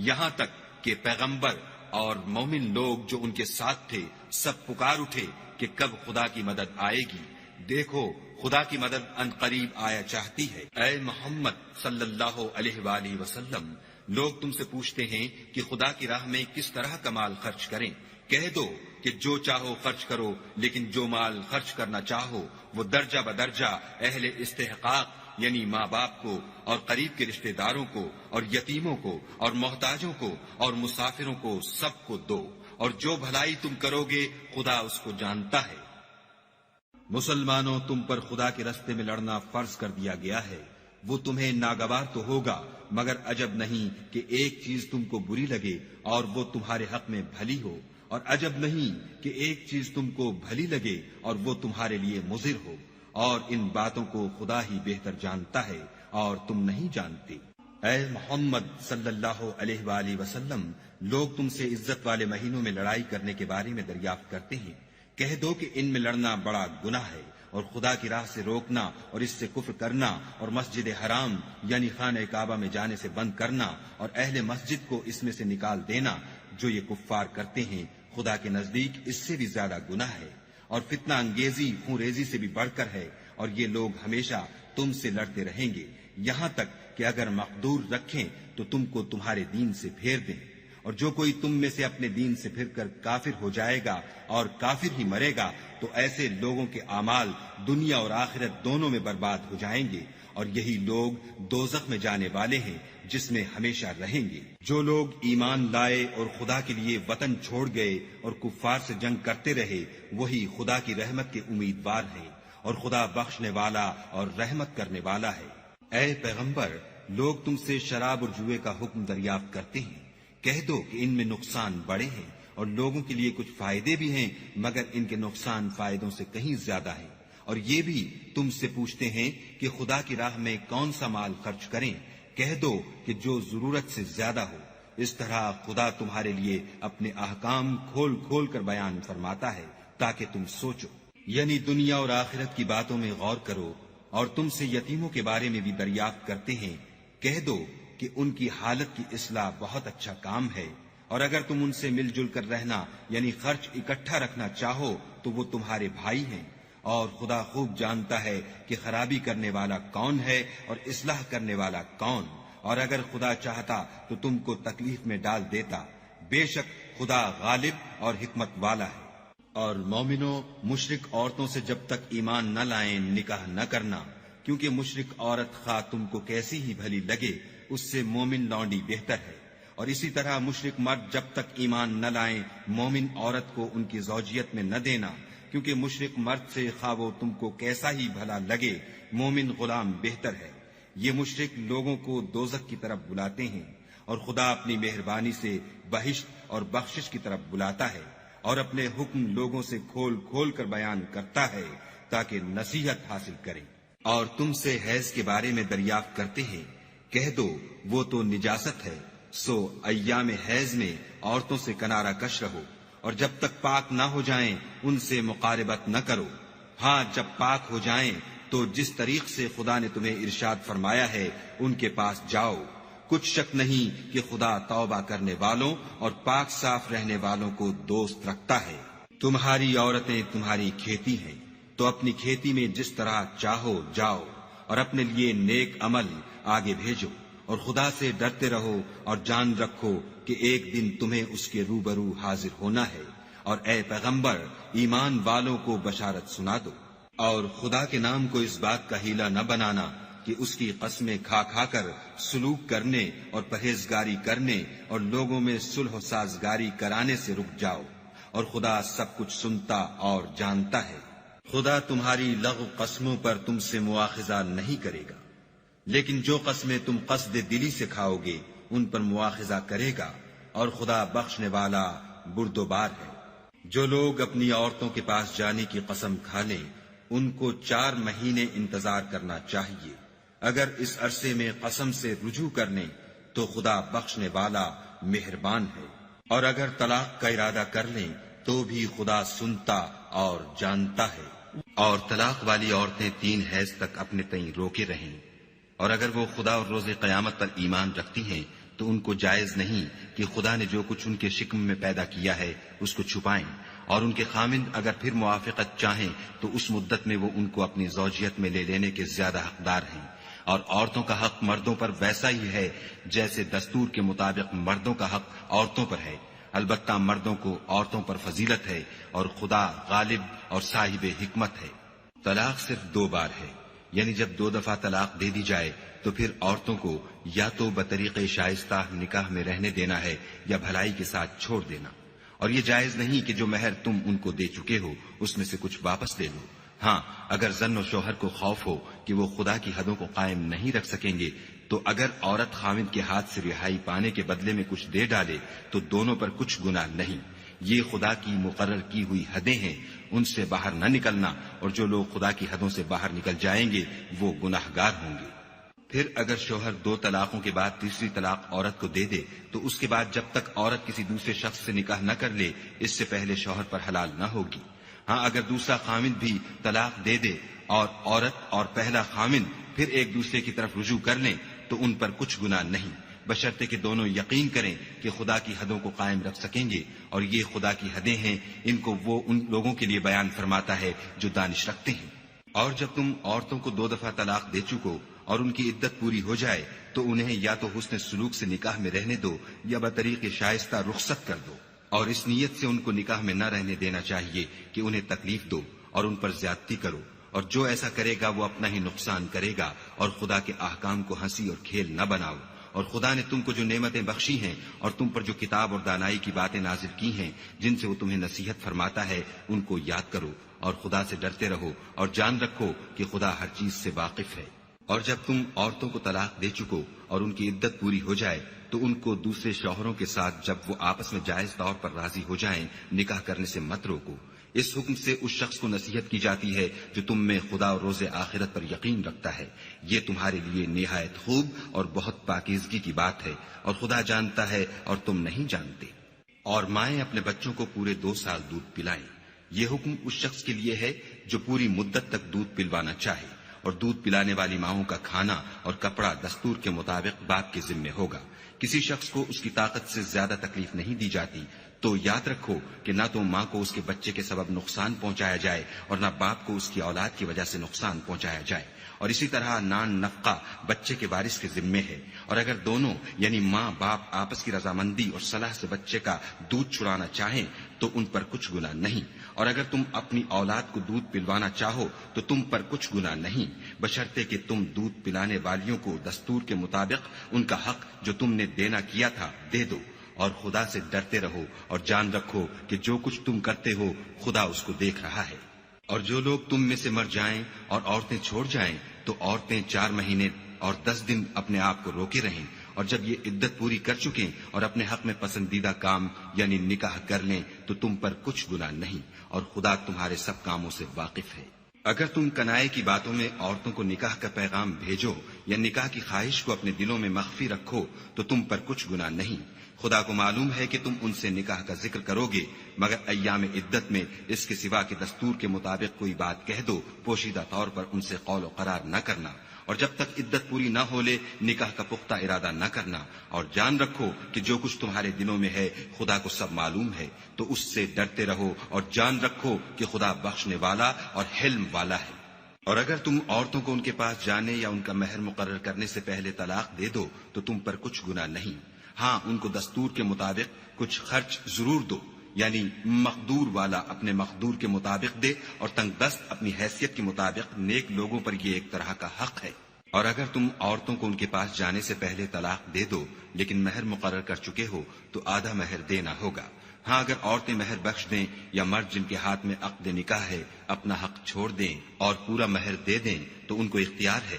یہاں تک کہ پیغمبر اور مومن لوگ جو ان کے ساتھ تھے سب پکار اٹھے کہ کب خدا کی مدد آئے گی۔ دیکھو خدا کی مدد ان قریب آیا چاہتی ہے۔ اے محمد صلی اللہ علیہ وآلہ وسلم، لوگ تم سے پوچھتے ہیں کہ خدا کی راہ میں کس طرح کا مال خرچ کریں۔ کہہ دو کہ جو چاہو خرچ کرو، لیکن جو مال خرچ کرنا چاہو وہ درجہ بدرجہ اہل استحقاق یعنی ماں باپ کو اور قریب کے رشتہ داروں کو اور یتیموں کو اور محتاجوں کو اور مسافروں کو سب کو دو، اور جو بھلائی تم کرو گے خدا اس کو جانتا ہے۔ مسلمانوں، تم پر خدا کے رستے میں لڑنا فرض کر دیا گیا ہے، وہ تمہیں ناگوار تو ہوگا، مگر عجب نہیں کہ ایک چیز تم کو بری لگے اور وہ تمہارے حق میں بھلی ہو، اور عجب نہیں کہ ایک چیز تم کو بھلی لگے اور وہ تمہارے لیے مضر ہو، اور ان باتوں کو خدا ہی بہتر جانتا ہے اور تم نہیں جانتے۔ اے محمد صلی اللہ علیہ وآلہ وسلم، لوگ تم سے عزت والے مہینوں میں لڑائی کرنے کے بارے میں دریافت کرتے ہیں۔ کہہ دو کہ ان میں لڑنا بڑا گناہ ہے، اور خدا کی راہ سے روکنا اور اس سے کفر کرنا اور مسجد حرام یعنی خانہ کعبہ میں جانے سے بند کرنا اور اہل مسجد کو اس میں سے نکال دینا، جو یہ کفار کرتے ہیں خدا کے نزدیک اس سے بھی زیادہ گناہ ہے، اور فتنہ انگیزی خون ریزی سے بھی بڑھ کر ہے، اور یہ لوگ ہمیشہ تم سے لڑتے رہیں گے، یہاں تک کہ اگر مقدور رکھیں تو تم کو تمہارے دین سے پھیر دیں، اور جو کوئی تم میں سے اپنے دین سے پھر کر کافر ہو جائے گا اور کافر ہی مرے گا تو ایسے لوگوں کے اعمال دنیا اور آخرت دونوں میں برباد ہو جائیں گے، اور یہی لوگ دوزخ میں جانے والے ہیں جس میں ہمیشہ رہیں گے۔ جو لوگ ایمان لائے اور خدا کے لیے وطن چھوڑ گئے اور کفار سے جنگ کرتے رہے وہی خدا کی رحمت کے امیدوار ہیں، اور خدا بخشنے والا اور رحمت کرنے والا ہے۔ اے پیغمبر، لوگ تم سے شراب اور جوئے کا حکم دریافت کرتے ہیں، کہہ دو کہ ان میں نقصان بڑے ہیں اور لوگوں کے لیے کچھ فائدے بھی ہیں، مگر ان کے نقصان فائدوں سے کہیں زیادہ ہیں۔ اور یہ بھی تم سے پوچھتے ہیں کہ خدا کی راہ میں کون سا مال خرچ کریں، کہہ دو کہ جو ضرورت سے زیادہ ہو۔ اس طرح خدا تمہارے لیے اپنے احکام کھول کھول کر بیان فرماتا ہے تاکہ تم سوچو، یعنی دنیا اور آخرت کی باتوں میں غور کرو۔ اور تم سے یتیموں کے بارے میں بھی دریافت کرتے ہیں، کہہ دو کہ ان کی حالت کی اصلاح بہت اچھا کام ہے، اور اگر تم ان سے مل جل کر رہنا یعنی خرچ اکٹھا رکھنا چاہو تو وہ تمہارے بھائی ہیں، اور خدا خوب جانتا ہے کہ خرابی کرنے والا کون ہے اور اصلاح کرنے والا کون۔ اور اگر خدا چاہتا تو تم کو تکلیف میں ڈال دیتا، بے شک خدا غالب اور حکمت والا ہے۔ اور مومنوں، مشرک عورتوں سے جب تک ایمان نہ لائیں نکاح نہ کرنا، کیونکہ مشرک عورت خواہ تم کو کیسی ہی بھلی لگے اس سے مومن لونڈی بہتر ہے۔ اور اسی طرح مشرک مرد جب تک ایمان نہ لائیں مومن عورت کو ان کی زوجیت میں نہ دینا، کیونکہ مشرک مرد سے خواہ وہ تم کو کیسا ہی بھلا لگے مومن غلام بہتر ہے۔ یہ مشرک لوگوں کو دوزخ کی طرف بلاتے ہیں، اور خدا اپنی مہربانی سے بہشت اور بخشش کی طرف بلاتا ہے، اور اپنے حکم لوگوں سے کھول کھول کر بیان کرتا ہے تاکہ نصیحت حاصل کریں۔ اور تم سے حیض کے بارے میں دریافت کرتے ہیں، کہہ دو وہ تو نجاست ہے، سو ایام حیض میں عورتوں سے کنارہ کش رہو، اور جب تک پاک نہ ہو جائیں ان سے مقاربت نہ کرو۔ ہاں جب پاک ہو جائیں تو جس طریق سے خدا نے تمہیں ارشاد فرمایا ہے ان کے پاس جاؤ۔ کچھ شک نہیں کہ خدا توبہ کرنے والوں اور پاک صاف رہنے والوں کو دوست رکھتا ہے۔ تمہاری عورتیں تمہاری کھیتی ہیں، تو اپنی کھیتی میں جس طرح چاہو جاؤ، اور اپنے لیے نیک عمل آگے بھیجو، اور خدا سے ڈرتے رہو، اور جان رکھو کہ ایک دن تمہیں اس کے روبرو حاضر ہونا ہے۔ اور اے پیغمبر، ایمان والوں کو بشارت سنا دو، اور خدا کے نام کو اس بات کا ہیلہ نہ بنانا کہ اس کی قسمیں کھا کھا کر سلوک کرنے اور پرہیزگاری کرنے اور لوگوں میں صلح و سازگاری کرانے سے رک جاؤ، اور خدا سب کچھ سنتا اور جانتا ہے۔ خدا تمہاری لغو قسموں پر تم سے مواخذہ نہیں کرے گا، لیکن جو قسمیں تم قصد دلی سے کھاؤ گے ان پر مواخذہ کرے گا، اور خدا بخشنے والا بردبار ہے۔ جو لوگ اپنی عورتوں کے پاس جانے کی قسم کھا لیں ان کو 4 مہینے انتظار کرنا چاہیے۔ اگر اس عرصے میں قسم سے رجوع کر لیں تو خدا بخشنے والا مہربان ہے، اور اگر طلاق کا ارادہ کر لیں تو بھی خدا سنتا اور جانتا ہے۔ اور طلاق والی عورتیں 3 حیض تک اپنے تئیں روکے رہیں، اور اگر وہ خدا اور روز قیامت پر ایمان رکھتی ہیں تو ان کو جائز نہیں کہ خدا نے جو کچھ ان کے شکم میں پیدا کیا ہے اس کو چھپائیں، اور ان کے خامند اگر پھر موافقت چاہیں تو اس مدت میں وہ ان کو اپنی زوجیت میں لے لینے کے زیادہ حقدار ہیں۔ اور عورتوں کا حق مردوں پر ویسا ہی ہے جیسے دستور کے مطابق مردوں کا حق عورتوں پر ہے، البتہ مردوں کو عورتوں پر فضیلت ہے، اور خدا غالب اور صاحب حکمت ہے۔ طلاق صرف 2 بار ہے، یعنی جب 2 دفعہ طلاق دے دی جائے تو پھر عورتوں کو یا تو بطریق شائستہ نکاح میں رہنے دینا ہے یا بھلائی کے ساتھ چھوڑ دینا، اور یہ جائز نہیں کہ جو مہر تم ان کو دے چکے ہو اس میں سے کچھ واپس لے لو۔ ہاں اگر زن و شوہر کو خوف ہو کہ وہ خدا کی حدوں کو قائم نہیں رکھ سکیں گے تو اگر عورت خاوند کے ہاتھ سے رہائی پانے کے بدلے میں کچھ دے ڈالے تو دونوں پر کچھ گناہ نہیں۔ یہ خدا کی مقرر کی ہوئی حدیں ہیں، ان سے باہر نہ نکلنا، اور جو لوگ خدا کی حدوں سے باہر نکل جائیں گے وہ گناہگار ہوں گے۔ پھر اگر شوہر 2 طلاقوں کے بعد تیسری طلاق عورت کو دے دے تو اس کے بعد جب تک عورت کسی دوسرے شخص سے نکاح نہ کر لے اس سے پہلے شوہر پر حلال نہ ہوگی۔ ہاں اگر دوسرا خامند بھی طلاق دے دے اور عورت اور پہلا خامند پھر ایک دوسرے کی طرف رجوع کر لیں تو ان پر کچھ گناہ نہیں، بشرطے کہ دونوں یقین کریں کہ خدا کی حدوں کو قائم رکھ سکیں گے، اور یہ خدا کی حدیں ہیں، ان کو وہ ان لوگوں کے لیے بیان فرماتا ہے جو دانش رکھتے ہیں۔ اور جب تم عورتوں کو 2 دفعہ طلاق دے چکو اور ان کی عدت پوری ہو جائے تو انہیں یا تو حسن سلوک سے نکاح میں رہنے دو یا بطریق شائستہ رخصت کر دو، اور اس نیت سے ان کو نکاح میں نہ رہنے دینا چاہیے کہ انہیں تکلیف دو اور ان پر زیادتی کرو، اور جو ایسا کرے گا وہ اپنا ہی نقصان کرے گا، اور خدا کے احکام کو ہنسی اور کھیل نہ بناؤ۔ اور خدا نے تم کو جو نعمتیں بخشی ہیں اور تم پر جو کتاب اور دانائی کی باتیں نازل کی ہیں جن سے وہ تمہیں نصیحت فرماتا ہے ان کو یاد کرو، اور خدا سے ڈرتے رہو اور جان رکھو کہ خدا ہر چیز سے واقف ہے۔ اور جب تم عورتوں کو طلاق دے چکو اور ان کی عدت پوری ہو جائے تو ان کو دوسرے شوہروں کے ساتھ جب وہ آپس میں جائز طور پر راضی ہو جائیں نکاح کرنے سے مت روکو۔ اس حکم سے اس شخص کو نصیحت کی جاتی ہے جو تم میں خدا اور روز آخرت پر یقین رکھتا ہے، یہ تمہارے لیے نہایت خوب اور بہت پاکیزگی کی بات ہے، اور خدا جانتا ہے اور تم نہیں جانتے۔ اور مائیں اپنے بچوں کو پورے 2 سال دودھ پلائیں، یہ حکم اس شخص کے لیے ہے جو پوری مدت تک دودھ پلوانا چاہے، اور دودھ پلانے والی ماؤں کا کھانا اور کپڑا دستور کے مطابق باپ کے ذمے ہوگا۔ کسی شخص کو اس کی طاقت سے زیادہ تکلیف نہیں دی جاتی، تو یاد رکھو کہ نہ تو ماں کو اس کے بچے کے سبب نقصان پہنچایا جائے اور نہ باپ کو اس کی اولاد کی وجہ سے نقصان پہنچایا جائے، اور اسی طرح نان نفقہ بچے کے وارث کے ذمے ہے، اور اگر دونوں یعنی ماں باپ آپس کی رضامندی اور صلاح سے بچے کا دودھ چھڑانا چاہیں تو ان پر کچھ گناہ نہیں، اور اگر تم اپنی اولاد کو دودھ پلوانا چاہو تو تم پر کچھ گناہ نہیں، بشرطے کہ تم دودھ پلانے والیوں کو دستور کے مطابق ان کا حق جو تم نے دینا کیا تھا دے دو، اور خدا سے ڈرتے رہو اور جان رکھو کہ جو کچھ تم کرتے ہو خدا اس کو دیکھ رہا ہے۔ اور جو لوگ تم میں سے مر جائیں اور عورتیں چھوڑ جائیں تو عورتیں 4 مہینے اور 10 دن اپنے آپ کو روکے رہیں، اور جب یہ عدت پوری کر چکیں اور اپنے حق میں پسندیدہ کام یعنی نکاح کر لیں تو تم پر کچھ گناہ نہیں، اور خدا تمہارے سب کاموں سے واقف ہے۔ اگر تم کنائے کی باتوں میں عورتوں کو نکاح کا پیغام بھیجو یا نکاح کی خواہش کو اپنے دلوں میں مخفی رکھو تو تم پر کچھ گناہ نہیں، خدا کو معلوم ہے کہ تم ان سے نکاح کا ذکر کرو گے، مگر ایام عدت میں اس کے سوا کہ دستور کے مطابق کوئی بات کہہ دو، پوشیدہ طور پر ان سے قول و قرار نہ کرنا، اور جب تک عدت پوری نہ ہو لے نکاح کا پختہ ارادہ نہ کرنا، اور جان رکھو کہ جو کچھ تمہارے دلوں میں ہے خدا کو سب معلوم ہے، تو اس سے ڈرتے رہو اور جان رکھو کہ خدا بخشنے والا اور حلم والا ہے۔ اور اگر تم عورتوں کو ان کے پاس جانے یا ان کا مہر مقرر کرنے سے پہلے طلاق دے دو تو تم پر کچھ گناہ نہیں، ہاں ان کو دستور کے مطابق کچھ خرچ ضرور دو، یعنی مقدور والا اپنے مقدور کے مطابق دے اور تنگ دست اپنی حیثیت کے مطابق، نیک لوگوں پر یہ ایک طرح کا حق ہے۔ اور اگر تم عورتوں کو ان کے پاس جانے سے پہلے طلاق دے دو لیکن مہر مقرر کر چکے ہو تو آدھا مہر دینا ہوگا، ہاں اگر عورتیں مہر بخش دیں یا مرد جن کے ہاتھ میں عقد نکاح ہے اپنا حق چھوڑ دیں اور پورا مہر دے دیں تو ان کو اختیار ہے،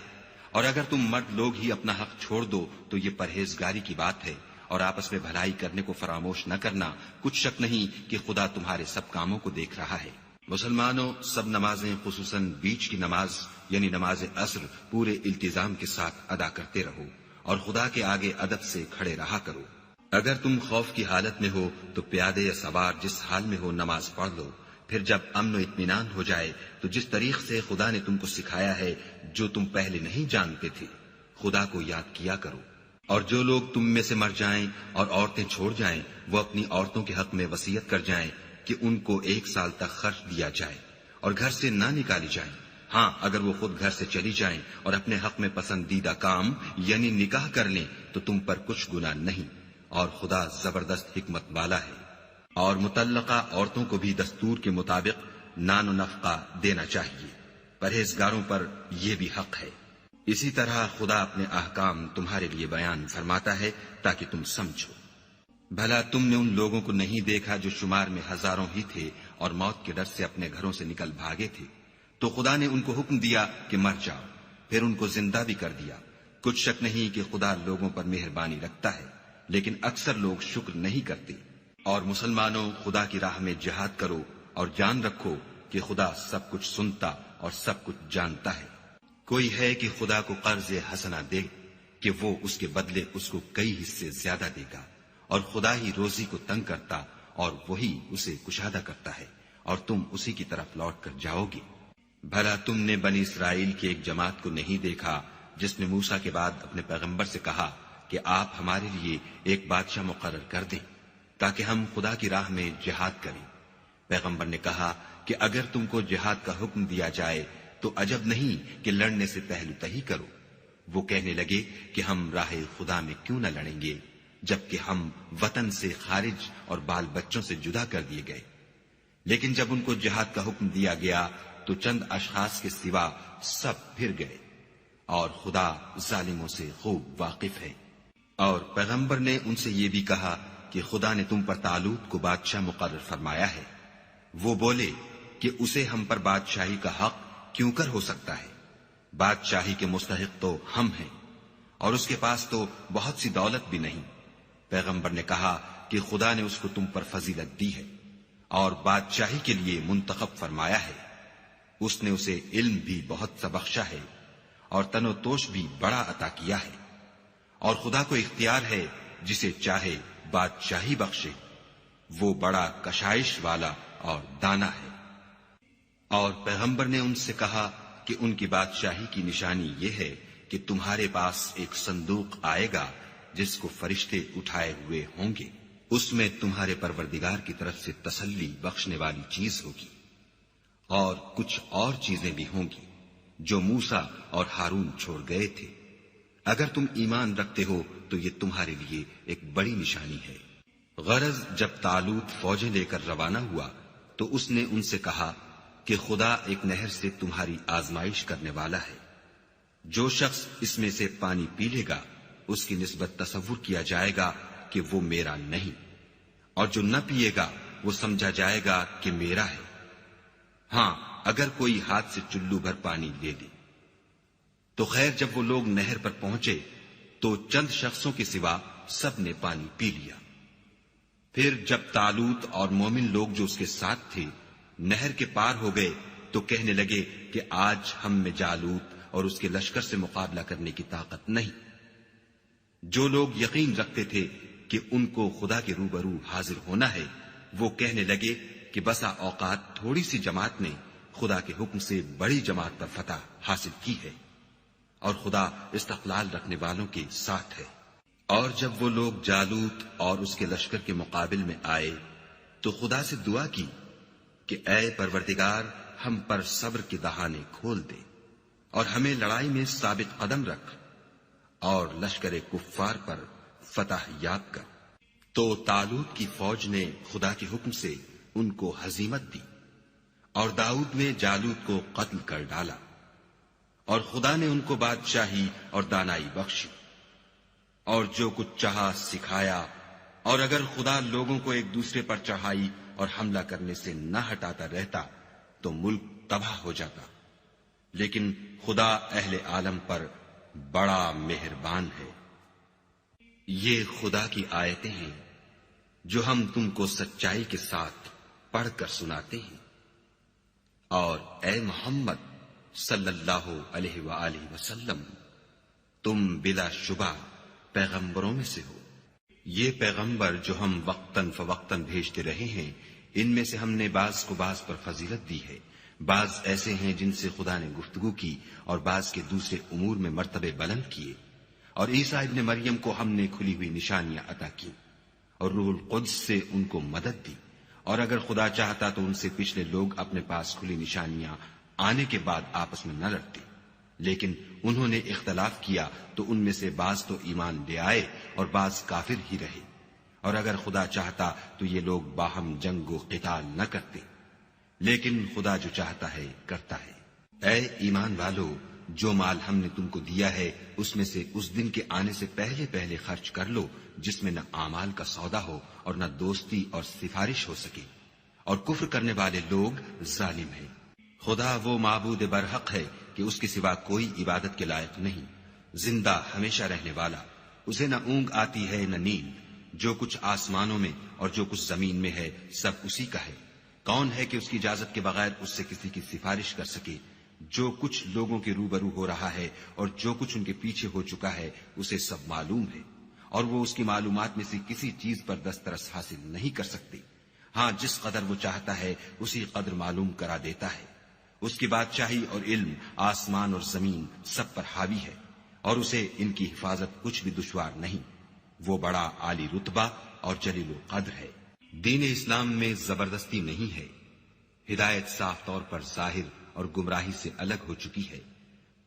اور اگر تم مرد لوگ ہی اپنا حق چھوڑ دو تو یہ پرہیزگاری کی بات ہے، اور آپس میں بھلائی کرنے کو فراموش نہ کرنا، کچھ شک نہیں کہ خدا تمہارے سب کاموں کو دیکھ رہا ہے۔ مسلمانوں، سب نمازیں خصوصاً بیچ کی نماز یعنی نماز عصر پورے التزام کے ساتھ ادا کرتے رہو، اور خدا کے آگے ادب سے کھڑے رہا کرو۔ اگر تم خوف کی حالت میں ہو تو پیادے یا سوار جس حال میں ہو نماز پڑھ لو، پھر جب امن و اطمینان ہو جائے تو جس طریق سے خدا نے تم کو سکھایا ہے جو تم پہلے نہیں جانتے تھے خدا کو یاد کیا کرو۔ اور جو لوگ تم میں سے مر جائیں اور عورتیں چھوڑ جائیں وہ اپنی عورتوں کے حق میں وصیت کر جائیں کہ ان کو 1 سال تک خرچ دیا جائے اور گھر سے نہ نکالی جائیں، ہاں اگر وہ خود گھر سے چلی جائیں اور اپنے حق میں پسندیدہ کام یعنی نکاح کر لیں تو تم پر کچھ گناہ نہیں، اور خدا زبردست حکمت والا ہے۔ اور مطلقہ عورتوں کو بھی دستور کے مطابق نان و نفقہ دینا چاہیے، پرہیزگاروں پر یہ بھی حق ہے۔ اسی طرح خدا اپنے احکام تمہارے لیے بیان فرماتا ہے تاکہ تم سمجھو۔ بھلا تم نے ان لوگوں کو نہیں دیکھا جو شمار میں ہزاروں ہی تھے اور موت کے ڈر سے اپنے گھروں سے نکل بھاگے تھے، تو خدا نے ان کو حکم دیا کہ مر جاؤ، پھر ان کو زندہ بھی کر دیا۔ کچھ شک نہیں کہ خدا لوگوں پر مہربانی رکھتا ہے، لیکن اکثر لوگ شکر نہیں کرتے۔ اور مسلمانوں، خدا کی راہ میں جہاد کرو اور جان رکھو کہ خدا سب کچھ سنتا اور سب کچھ جانتا ہے۔ کوئی ہے کہ خدا کو قرض حسنہ دے کہ وہ اس کے بدلے اس کو کئی حصے زیادہ دے گا، اور خدا ہی روزی کو تنگ کرتا اور وہی اسے کشادہ کرتا ہے، اور تم اسی کی طرف لوٹ کر جاؤ گے۔ بھلا تم نے بنی اسرائیل کی ایک جماعت کو نہیں دیکھا جس نے موسیٰ کے بعد اپنے پیغمبر سے کہا کہ آپ ہمارے لیے ایک بادشاہ مقرر کر دیں تاکہ ہم خدا کی راہ میں جہاد کریں؟ پیغمبر نے کہا کہ اگر تم کو جہاد کا حکم دیا جائے تو عجب نہیں کہ لڑنے سے پہلو تہی کرو۔ وہ کہنے لگے کہ ہم راہ خدا میں کیوں نہ لڑیں گے جبکہ ہم وطن سے خارج اور بال بچوں سے جدا کر دیے گئے۔ لیکن جب ان کو جہاد کا حکم دیا گیا تو چند اشخاص کے سوا سب پھر گئے، اور خدا ظالموں سے خوب واقف ہے۔ اور پیغمبر نے ان سے یہ بھی کہا کہ خدا نے تم پر طالوت کو بادشاہ مقرر فرمایا ہے۔ وہ بولے کہ کہ اسے ہم پر بادشاہی کا حق کیوں کر ہو سکتا ہے؟ بادشاہی کے مستحق تو ہم ہیں، اور اس کے پاس تو بہت سی دولت بھی نہیں۔ پیغمبر نے کہا کہ خدا نے اس کو تم پر فضیلت دی ہے اور بادشاہی کے لیے منتخب فرمایا ہے۔ اس نے اسے علم بھی بہت سا بخشا ہے اور تن و توش بھی بڑا عطا کیا ہے، اور خدا کو اختیار ہے جسے چاہے بادشاہی بخشے، وہ بڑا کشائش والا اور دانا ہے۔ اور پیغمبر نے ان سے کہا کہ ان کی بادشاہی کی نشانی یہ ہے کہ تمہارے پاس ایک صندوق آئے گا جس کو فرشتے اٹھائے ہوئے ہوں گے، اس میں تمہارے پروردگار کی طرف سے تسلی بخشنے والی چیز ہوگی، اور کچھ اور چیزیں بھی ہوں گی جو موسیٰ اور ہارون چھوڑ گئے تھے۔ اگر تم ایمان رکھتے ہو تو یہ تمہارے لیے ایک بڑی نشانی ہے۔ غرض جب طالوت فوجیں لے کر روانہ ہوا تو اس نے ان سے کہا کہ خدا ایک نہر سے تمہاری آزمائش کرنے والا ہے، جو شخص اس میں سے پانی پی لے گا اس کی نسبت تصور کیا جائے گا کہ وہ میرا نہیں، اور جو نہ پیے گا وہ سمجھا جائے گا کہ میرا ہے۔ ہاں اگر کوئی ہاتھ سے چلو بھر پانی لے لے۔ تو خیر جب وہ لوگ نہر پر پہنچے تو چند شخصوں کے سوا سب نے پانی پی لیا۔ پھر جب طالوت اور مومن لوگ جو اس کے ساتھ تھے نہر کے پار ہو گئے تو کہنے لگے کہ آج ہم میں جالوت اور اس کے لشکر سے مقابلہ کرنے کی طاقت نہیں۔ جو لوگ یقین رکھتے تھے کہ ان کو خدا کے روبرو حاضر ہونا ہے وہ کہنے لگے کہ بسا اوقات تھوڑی سی جماعت نے خدا کے حکم سے بڑی جماعت پر فتح حاصل کی ہے، اور خدا استقلال رکھنے والوں کے ساتھ ہے۔ اور جب وہ لوگ جالوت اور اس کے لشکر کے مقابل میں آئے تو خدا سے دعا کی کہ اے پروردگار ہم پر صبر کے دہانے کھول دے اور ہمیں لڑائی میں ثابت قدم رکھ اور لشکر کفار پر فتح یاب کر۔ تو طالوت کی فوج نے خدا کے حکم سے ان کو ہزیمت دی، اور داؤد نے جالوت کو قتل کر ڈالا، اور خدا نے ان کو بادشاہی اور دانائی بخشی، اور جو کچھ چاہا سکھایا، اور اگر خدا لوگوں کو ایک دوسرے پر چڑھائی اور حملہ کرنے سے نہ ہٹاتا رہتا تو ملک تباہ ہو جاتا، لیکن خدا اہل عالم پر بڑا مہربان ہے۔ یہ خدا کی آیتیں ہیں جو ہم تم کو سچائی کے ساتھ پڑھ کر سناتے ہیں، اور اے محمد صلی اللہ علیہ وآلہ وسلم تم بلا شبہ پیغمبروں میں سے ہو۔ یہ پیغمبر جو ہم وقتاً فوقتاً بھیجتے رہے ہیں ان میں سے ہم نے بعض کو بعض پر فضیلت دی ہے، بعض ایسے ہیں جن سے خدا نے گفتگو کی اور بعض کے دوسرے امور میں مرتبے بلند کیے، اور عیسیٰ ابن مریم کو ہم نے کھلی ہوئی نشانیاں عطا کی اور روح القدس سے ان کو مدد دی، اور اگر خدا چاہتا تو ان سے پچھلے لوگ اپنے پاس کھلی نشانیاں آنے کے بعد آپس میں نہ لڑتے، لیکن انہوں نے اختلاف کیا تو ان میں سے بعض تو ایمان لے آئے اور بعض کافر ہی رہے، اور اگر خدا چاہتا تو یہ لوگ باہم جنگ و قتال نہ کرتے، لیکن خدا جو چاہتا ہے کرتا ہے۔ اے ایمان والو، جو مال ہم نے تم کو دیا ہے اس میں سے اس دن کے آنے سے پہلے پہلے خرچ کر لو جس میں نہ اعمال کا سودا ہو اور نہ دوستی اور سفارش ہو سکے، اور کفر کرنے والے لوگ ظالم ہیں۔ خدا وہ معبود برحق ہے کہ اس کے سوا کوئی عبادت کے لائق نہیں، زندہ ہمیشہ رہنے والا، اسے نہ اونگ آتی ہے نہ نیند، جو کچھ آسمانوں میں اور جو کچھ زمین میں ہے سب اسی کا ہے۔ کون ہے کہ اس کی اجازت کے بغیر اس سے کسی کی سفارش کر سکے؟ جو کچھ لوگوں کے روبرو ہو رہا ہے اور جو کچھ ان کے پیچھے ہو چکا ہے اسے سب معلوم ہے، اور وہ اس کی معلومات میں سے کسی چیز پر دسترس حاصل نہیں کر سکتے۔ ہاں جس قدر وہ چاہتا ہے اسی قدر معلوم کرا دیتا ہے۔ اس کی بادشاہی اور علم آسمان اور زمین سب پر حاوی ہے، اور اسے ان کی حفاظت کچھ بھی دشوار نہیں۔ وہ بڑا عالی رتبہ اور جلیل القدر ہے۔ دین اسلام میں زبردستی نہیں ہے، ہدایت صاف طور پر ظاہر اور گمراہی سے الگ ہو چکی ہے۔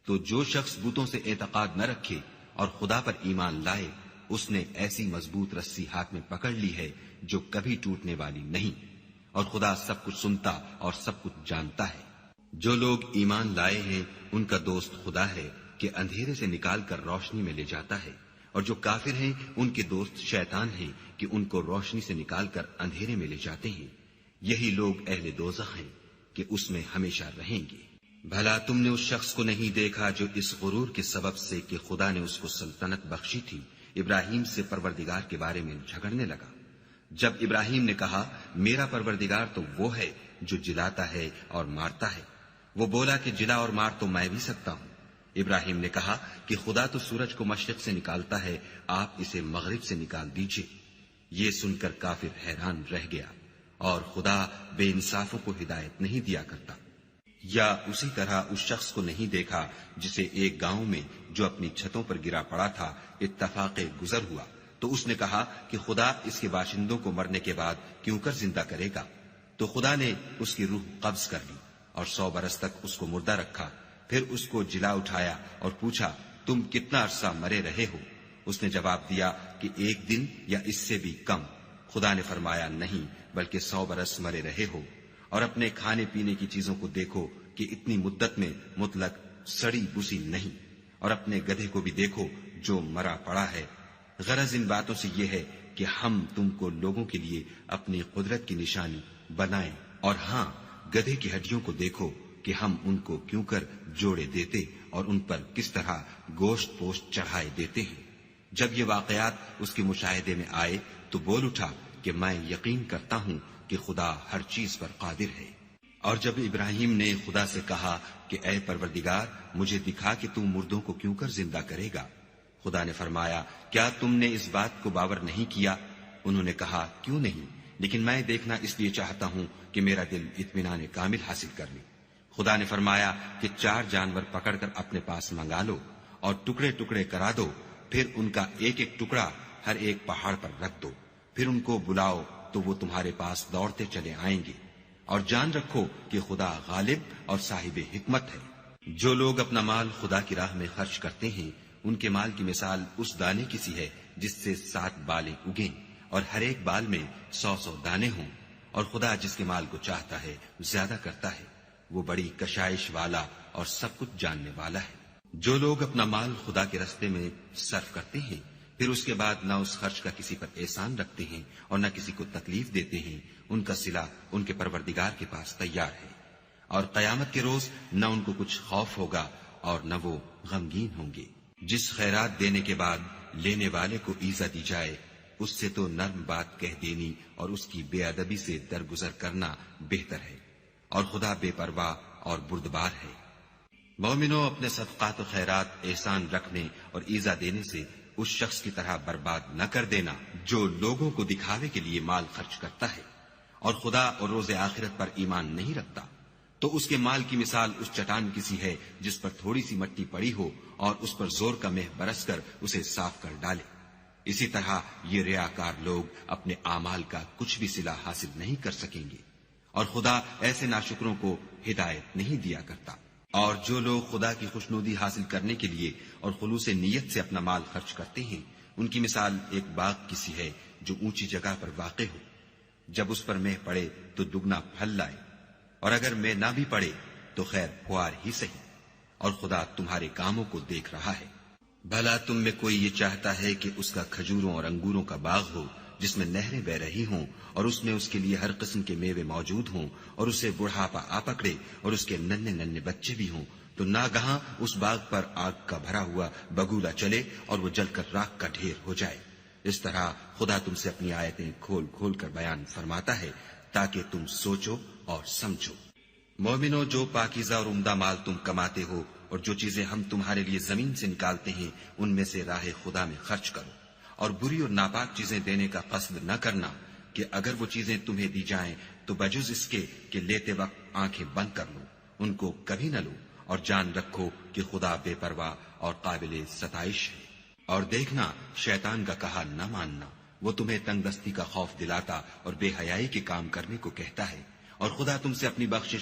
تو جو شخص بتوں سے اعتقاد نہ رکھے اور خدا پر ایمان لائے اس نے ایسی مضبوط رسی ہاتھ میں پکڑ لی ہے جو کبھی ٹوٹنے والی نہیں، اور خدا سب کچھ سنتا اور سب کچھ جانتا ہے۔ جو لوگ ایمان لائے ہیں ان کا دوست خدا ہے کہ اندھیرے سے نکال کر روشنی میں لے جاتا ہے، اور جو کافر ہیں ان کے دوست شیطان ہیں کہ ان کو روشنی سے نکال کر اندھیرے میں لے جاتے ہیں۔ یہی لوگ اہل دوزخ ہیں کہ اس میں ہمیشہ رہیں گے۔ بھلا تم نے اس شخص کو نہیں دیکھا جو اس غرور کے سبب سے کہ خدا نے اس کو سلطنت بخشی تھی، ابراہیم سے پروردگار کے بارے میں جھگڑنے لگا؟ جب ابراہیم نے کہا میرا پروردگار تو وہ ہے جو جلاتا ہے اور مارتا ہے، وہ بولا کہ جلا اور مار تو میں بھی سکتا ہوں۔ ابراہیم نے کہا کہ خدا تو سورج کو مشرق سے نکالتا ہے، آپ اسے مغرب سے نکال دیجئے۔ یہ سن کر کافر حیران رہ گیا، اور خدا بے انصافوں کو ہدایت نہیں دیا کرتا۔ یا اسی طرح اس شخص کو نہیں دیکھا جسے ایک گاؤں میں جو اپنی چھتوں پر گرا پڑا تھا اتفاق گزر ہوا، تو اس نے کہا کہ خدا اس کے باشندوں کو مرنے کے بعد کیوں کر زندہ کرے گا؟ تو خدا نے اس کی روح قبض کر لی اور 100 برس تک اس کو مردہ رکھا، پھر اس کو جلا اٹھایا اور پوچھا تم کتنا عرصہ مرے رہے ہو؟ اس نے جواب دیا کہ 1 دن یا اس سے بھی کم۔ خدا نے فرمایا نہیں، بلکہ 100 برس مرے رہے ہو، اور اپنے کھانے پینے کی چیزوں کو دیکھو کہ اتنی مدت میں مطلق سڑی بسی نہیں، اور اپنے گدھے کو بھی دیکھو جو مرا پڑا ہے۔ غرض ان باتوں سے یہ ہے کہ ہم تم کو لوگوں کے لیے اپنی قدرت کی نشانی بنائیں، اور ہاں گدھے کی ہڈیوں کو دیکھو کہ ہم ان کو کیوں کر جوڑے دیتے اور ان پر کس طرح گوشت پوشت چڑھائے دیتے ہیں۔ جب یہ واقعات اس کے مشاہدے میں آئے تو بول اٹھا کہ میں یقین کرتا ہوں کہ خدا ہر چیز پر قادر ہے۔ اور جب ابراہیم نے خدا سے کہا کہ اے پروردگار مجھے دکھا کہ تم مردوں کو کیوں کر زندہ کرے گا، خدا نے فرمایا کیا تم نے اس بات کو باور نہیں کیا؟ انہوں نے کہا کیوں نہیں، لیکن میں دیکھنا اس لیے چاہتا ہوں کہ میرا دل اطمینان کامل حاصل کر لے۔ خدا نے فرمایا کہ 4 جانور پکڑ کر اپنے پاس منگا لو اور ٹکڑے ٹکڑے کرا دو، پھر ان کا ایک ایک ٹکڑا ہر ایک پہاڑ پر رکھ دو، پھر ان کو بلاؤ تو وہ تمہارے پاس دوڑتے چلے آئیں گے، اور جان رکھو کہ خدا غالب اور صاحب حکمت ہے۔ جو لوگ اپنا مال خدا کی راہ میں خرچ کرتے ہیں ان کے مال کی مثال اس دانے کی سی ہے جس سے 7 بالیں اگیں اور ہر ایک بال میں 100 دانے ہوں، اور خدا جس کے مال کو چاہتا ہے زیادہ کرتا ہے، وہ بڑی کشائش والا اور سب کچھ جاننے والا ہے۔ جو لوگ اپنا مال خدا کے راستے میں صرف کرتے ہیں پھر اس کے بعد نہ اس خرچ کا کسی پر احسان رکھتے ہیں اور نہ کسی کو تکلیف دیتے ہیں، ان کا صلہ ان کے پروردگار کے پاس تیار ہے، اور قیامت کے روز نہ ان کو کچھ خوف ہوگا اور نہ وہ غمگین ہوں گے۔ جس خیرات دینے کے بعد لینے والے کو ایزا دی جائے اس سے تو نرم بات کہہ دینی اور اس کی بے ادبی سے درگزر کرنا بہتر ہے، اور خدا بے پرواہ اور بردبار ہے۔ مومنوں اپنے صدقات و خیرات احسان رکھنے اور ایزا دینے سے اس شخص کی طرح برباد نہ کر دینا جو لوگوں کو دکھاوے کے لیے مال خرچ کرتا ہے اور خدا اور روز آخرت پر ایمان نہیں رکھتا، تو اس کے مال کی مثال اس چٹان کی سی ہے جس پر تھوڑی سی مٹی پڑی ہو اور اس پر زور کا مہ برس کر اسے صاف کر ڈالے۔ اسی طرح یہ ریاکار لوگ اپنے اعمال کا کچھ بھی صلہ حاصل نہیں کر سکیں گے، اور خدا ایسے ناشکروں کو ہدایت نہیں دیا کرتا۔ اور جو لوگ خدا کی خوشنودی حاصل کرنے کے لیے اور خلوص نیت سے اپنا مال خرچ کرتے ہیں ان کی مثال ایک باغ کی سی ہے جو اونچی جگہ پر واقع ہو، جب اس پر مہ پڑے تو دگنا پھل لائے، اور اگر مہ نہ بھی پڑے تو خیر پھوار ہی سہی، اور خدا تمہارے کاموں کو دیکھ رہا ہے۔ بھلا تم میں کوئی یہ چاہتا ہے کہ اس کا کھجوروں اور انگوروں کا باغ ہو جس میں نہریں بہ رہی ہوں اور اس میں اس کے لیے ہر قسم کے میوے موجود ہوں اور اسے بڑھاپا آ پکڑے اور اس کے ننھے ننھے بچے بھی ہوں، تو ناگہاں اس باغ پر آگ کا بھرا ہوا بگولا چلے اور وہ جل کر راکھ کا ڈھیر ہو جائے۔ اس طرح خدا تم سے اپنی آیتیں کھول کھول کر بیان فرماتا ہے تاکہ تم سوچو اور سمجھو۔ مومنو، جو پاکیزہ اور عمدہ مال تم کماتے ہو اور جو چیزیں ہم تمہارے لیے زمین سے نکالتے ہیں ان میں سے راہ خدا میں خرچ کرو، اور بری اور ناپاک چیزیں دینے کا قصد نہ کرنا کہ اگر وہ چیزیں تمہیں دی جائیں تو بجز اس کے کہ لیتے وقت آنکھیں بند کر لو، ان کو کبھی نہ لو، اور جان رکھو کہ خدا بے پرواہ اور قابل ستائش ہے۔ اور دیکھنا شیطان کا کہا نہ ماننا، وہ تمہیں تنگ دستی کا خوف دلاتا اور بے حیائی کے کام کرنے کو کہتا ہے، اور خدا تم سے اپنی بخشش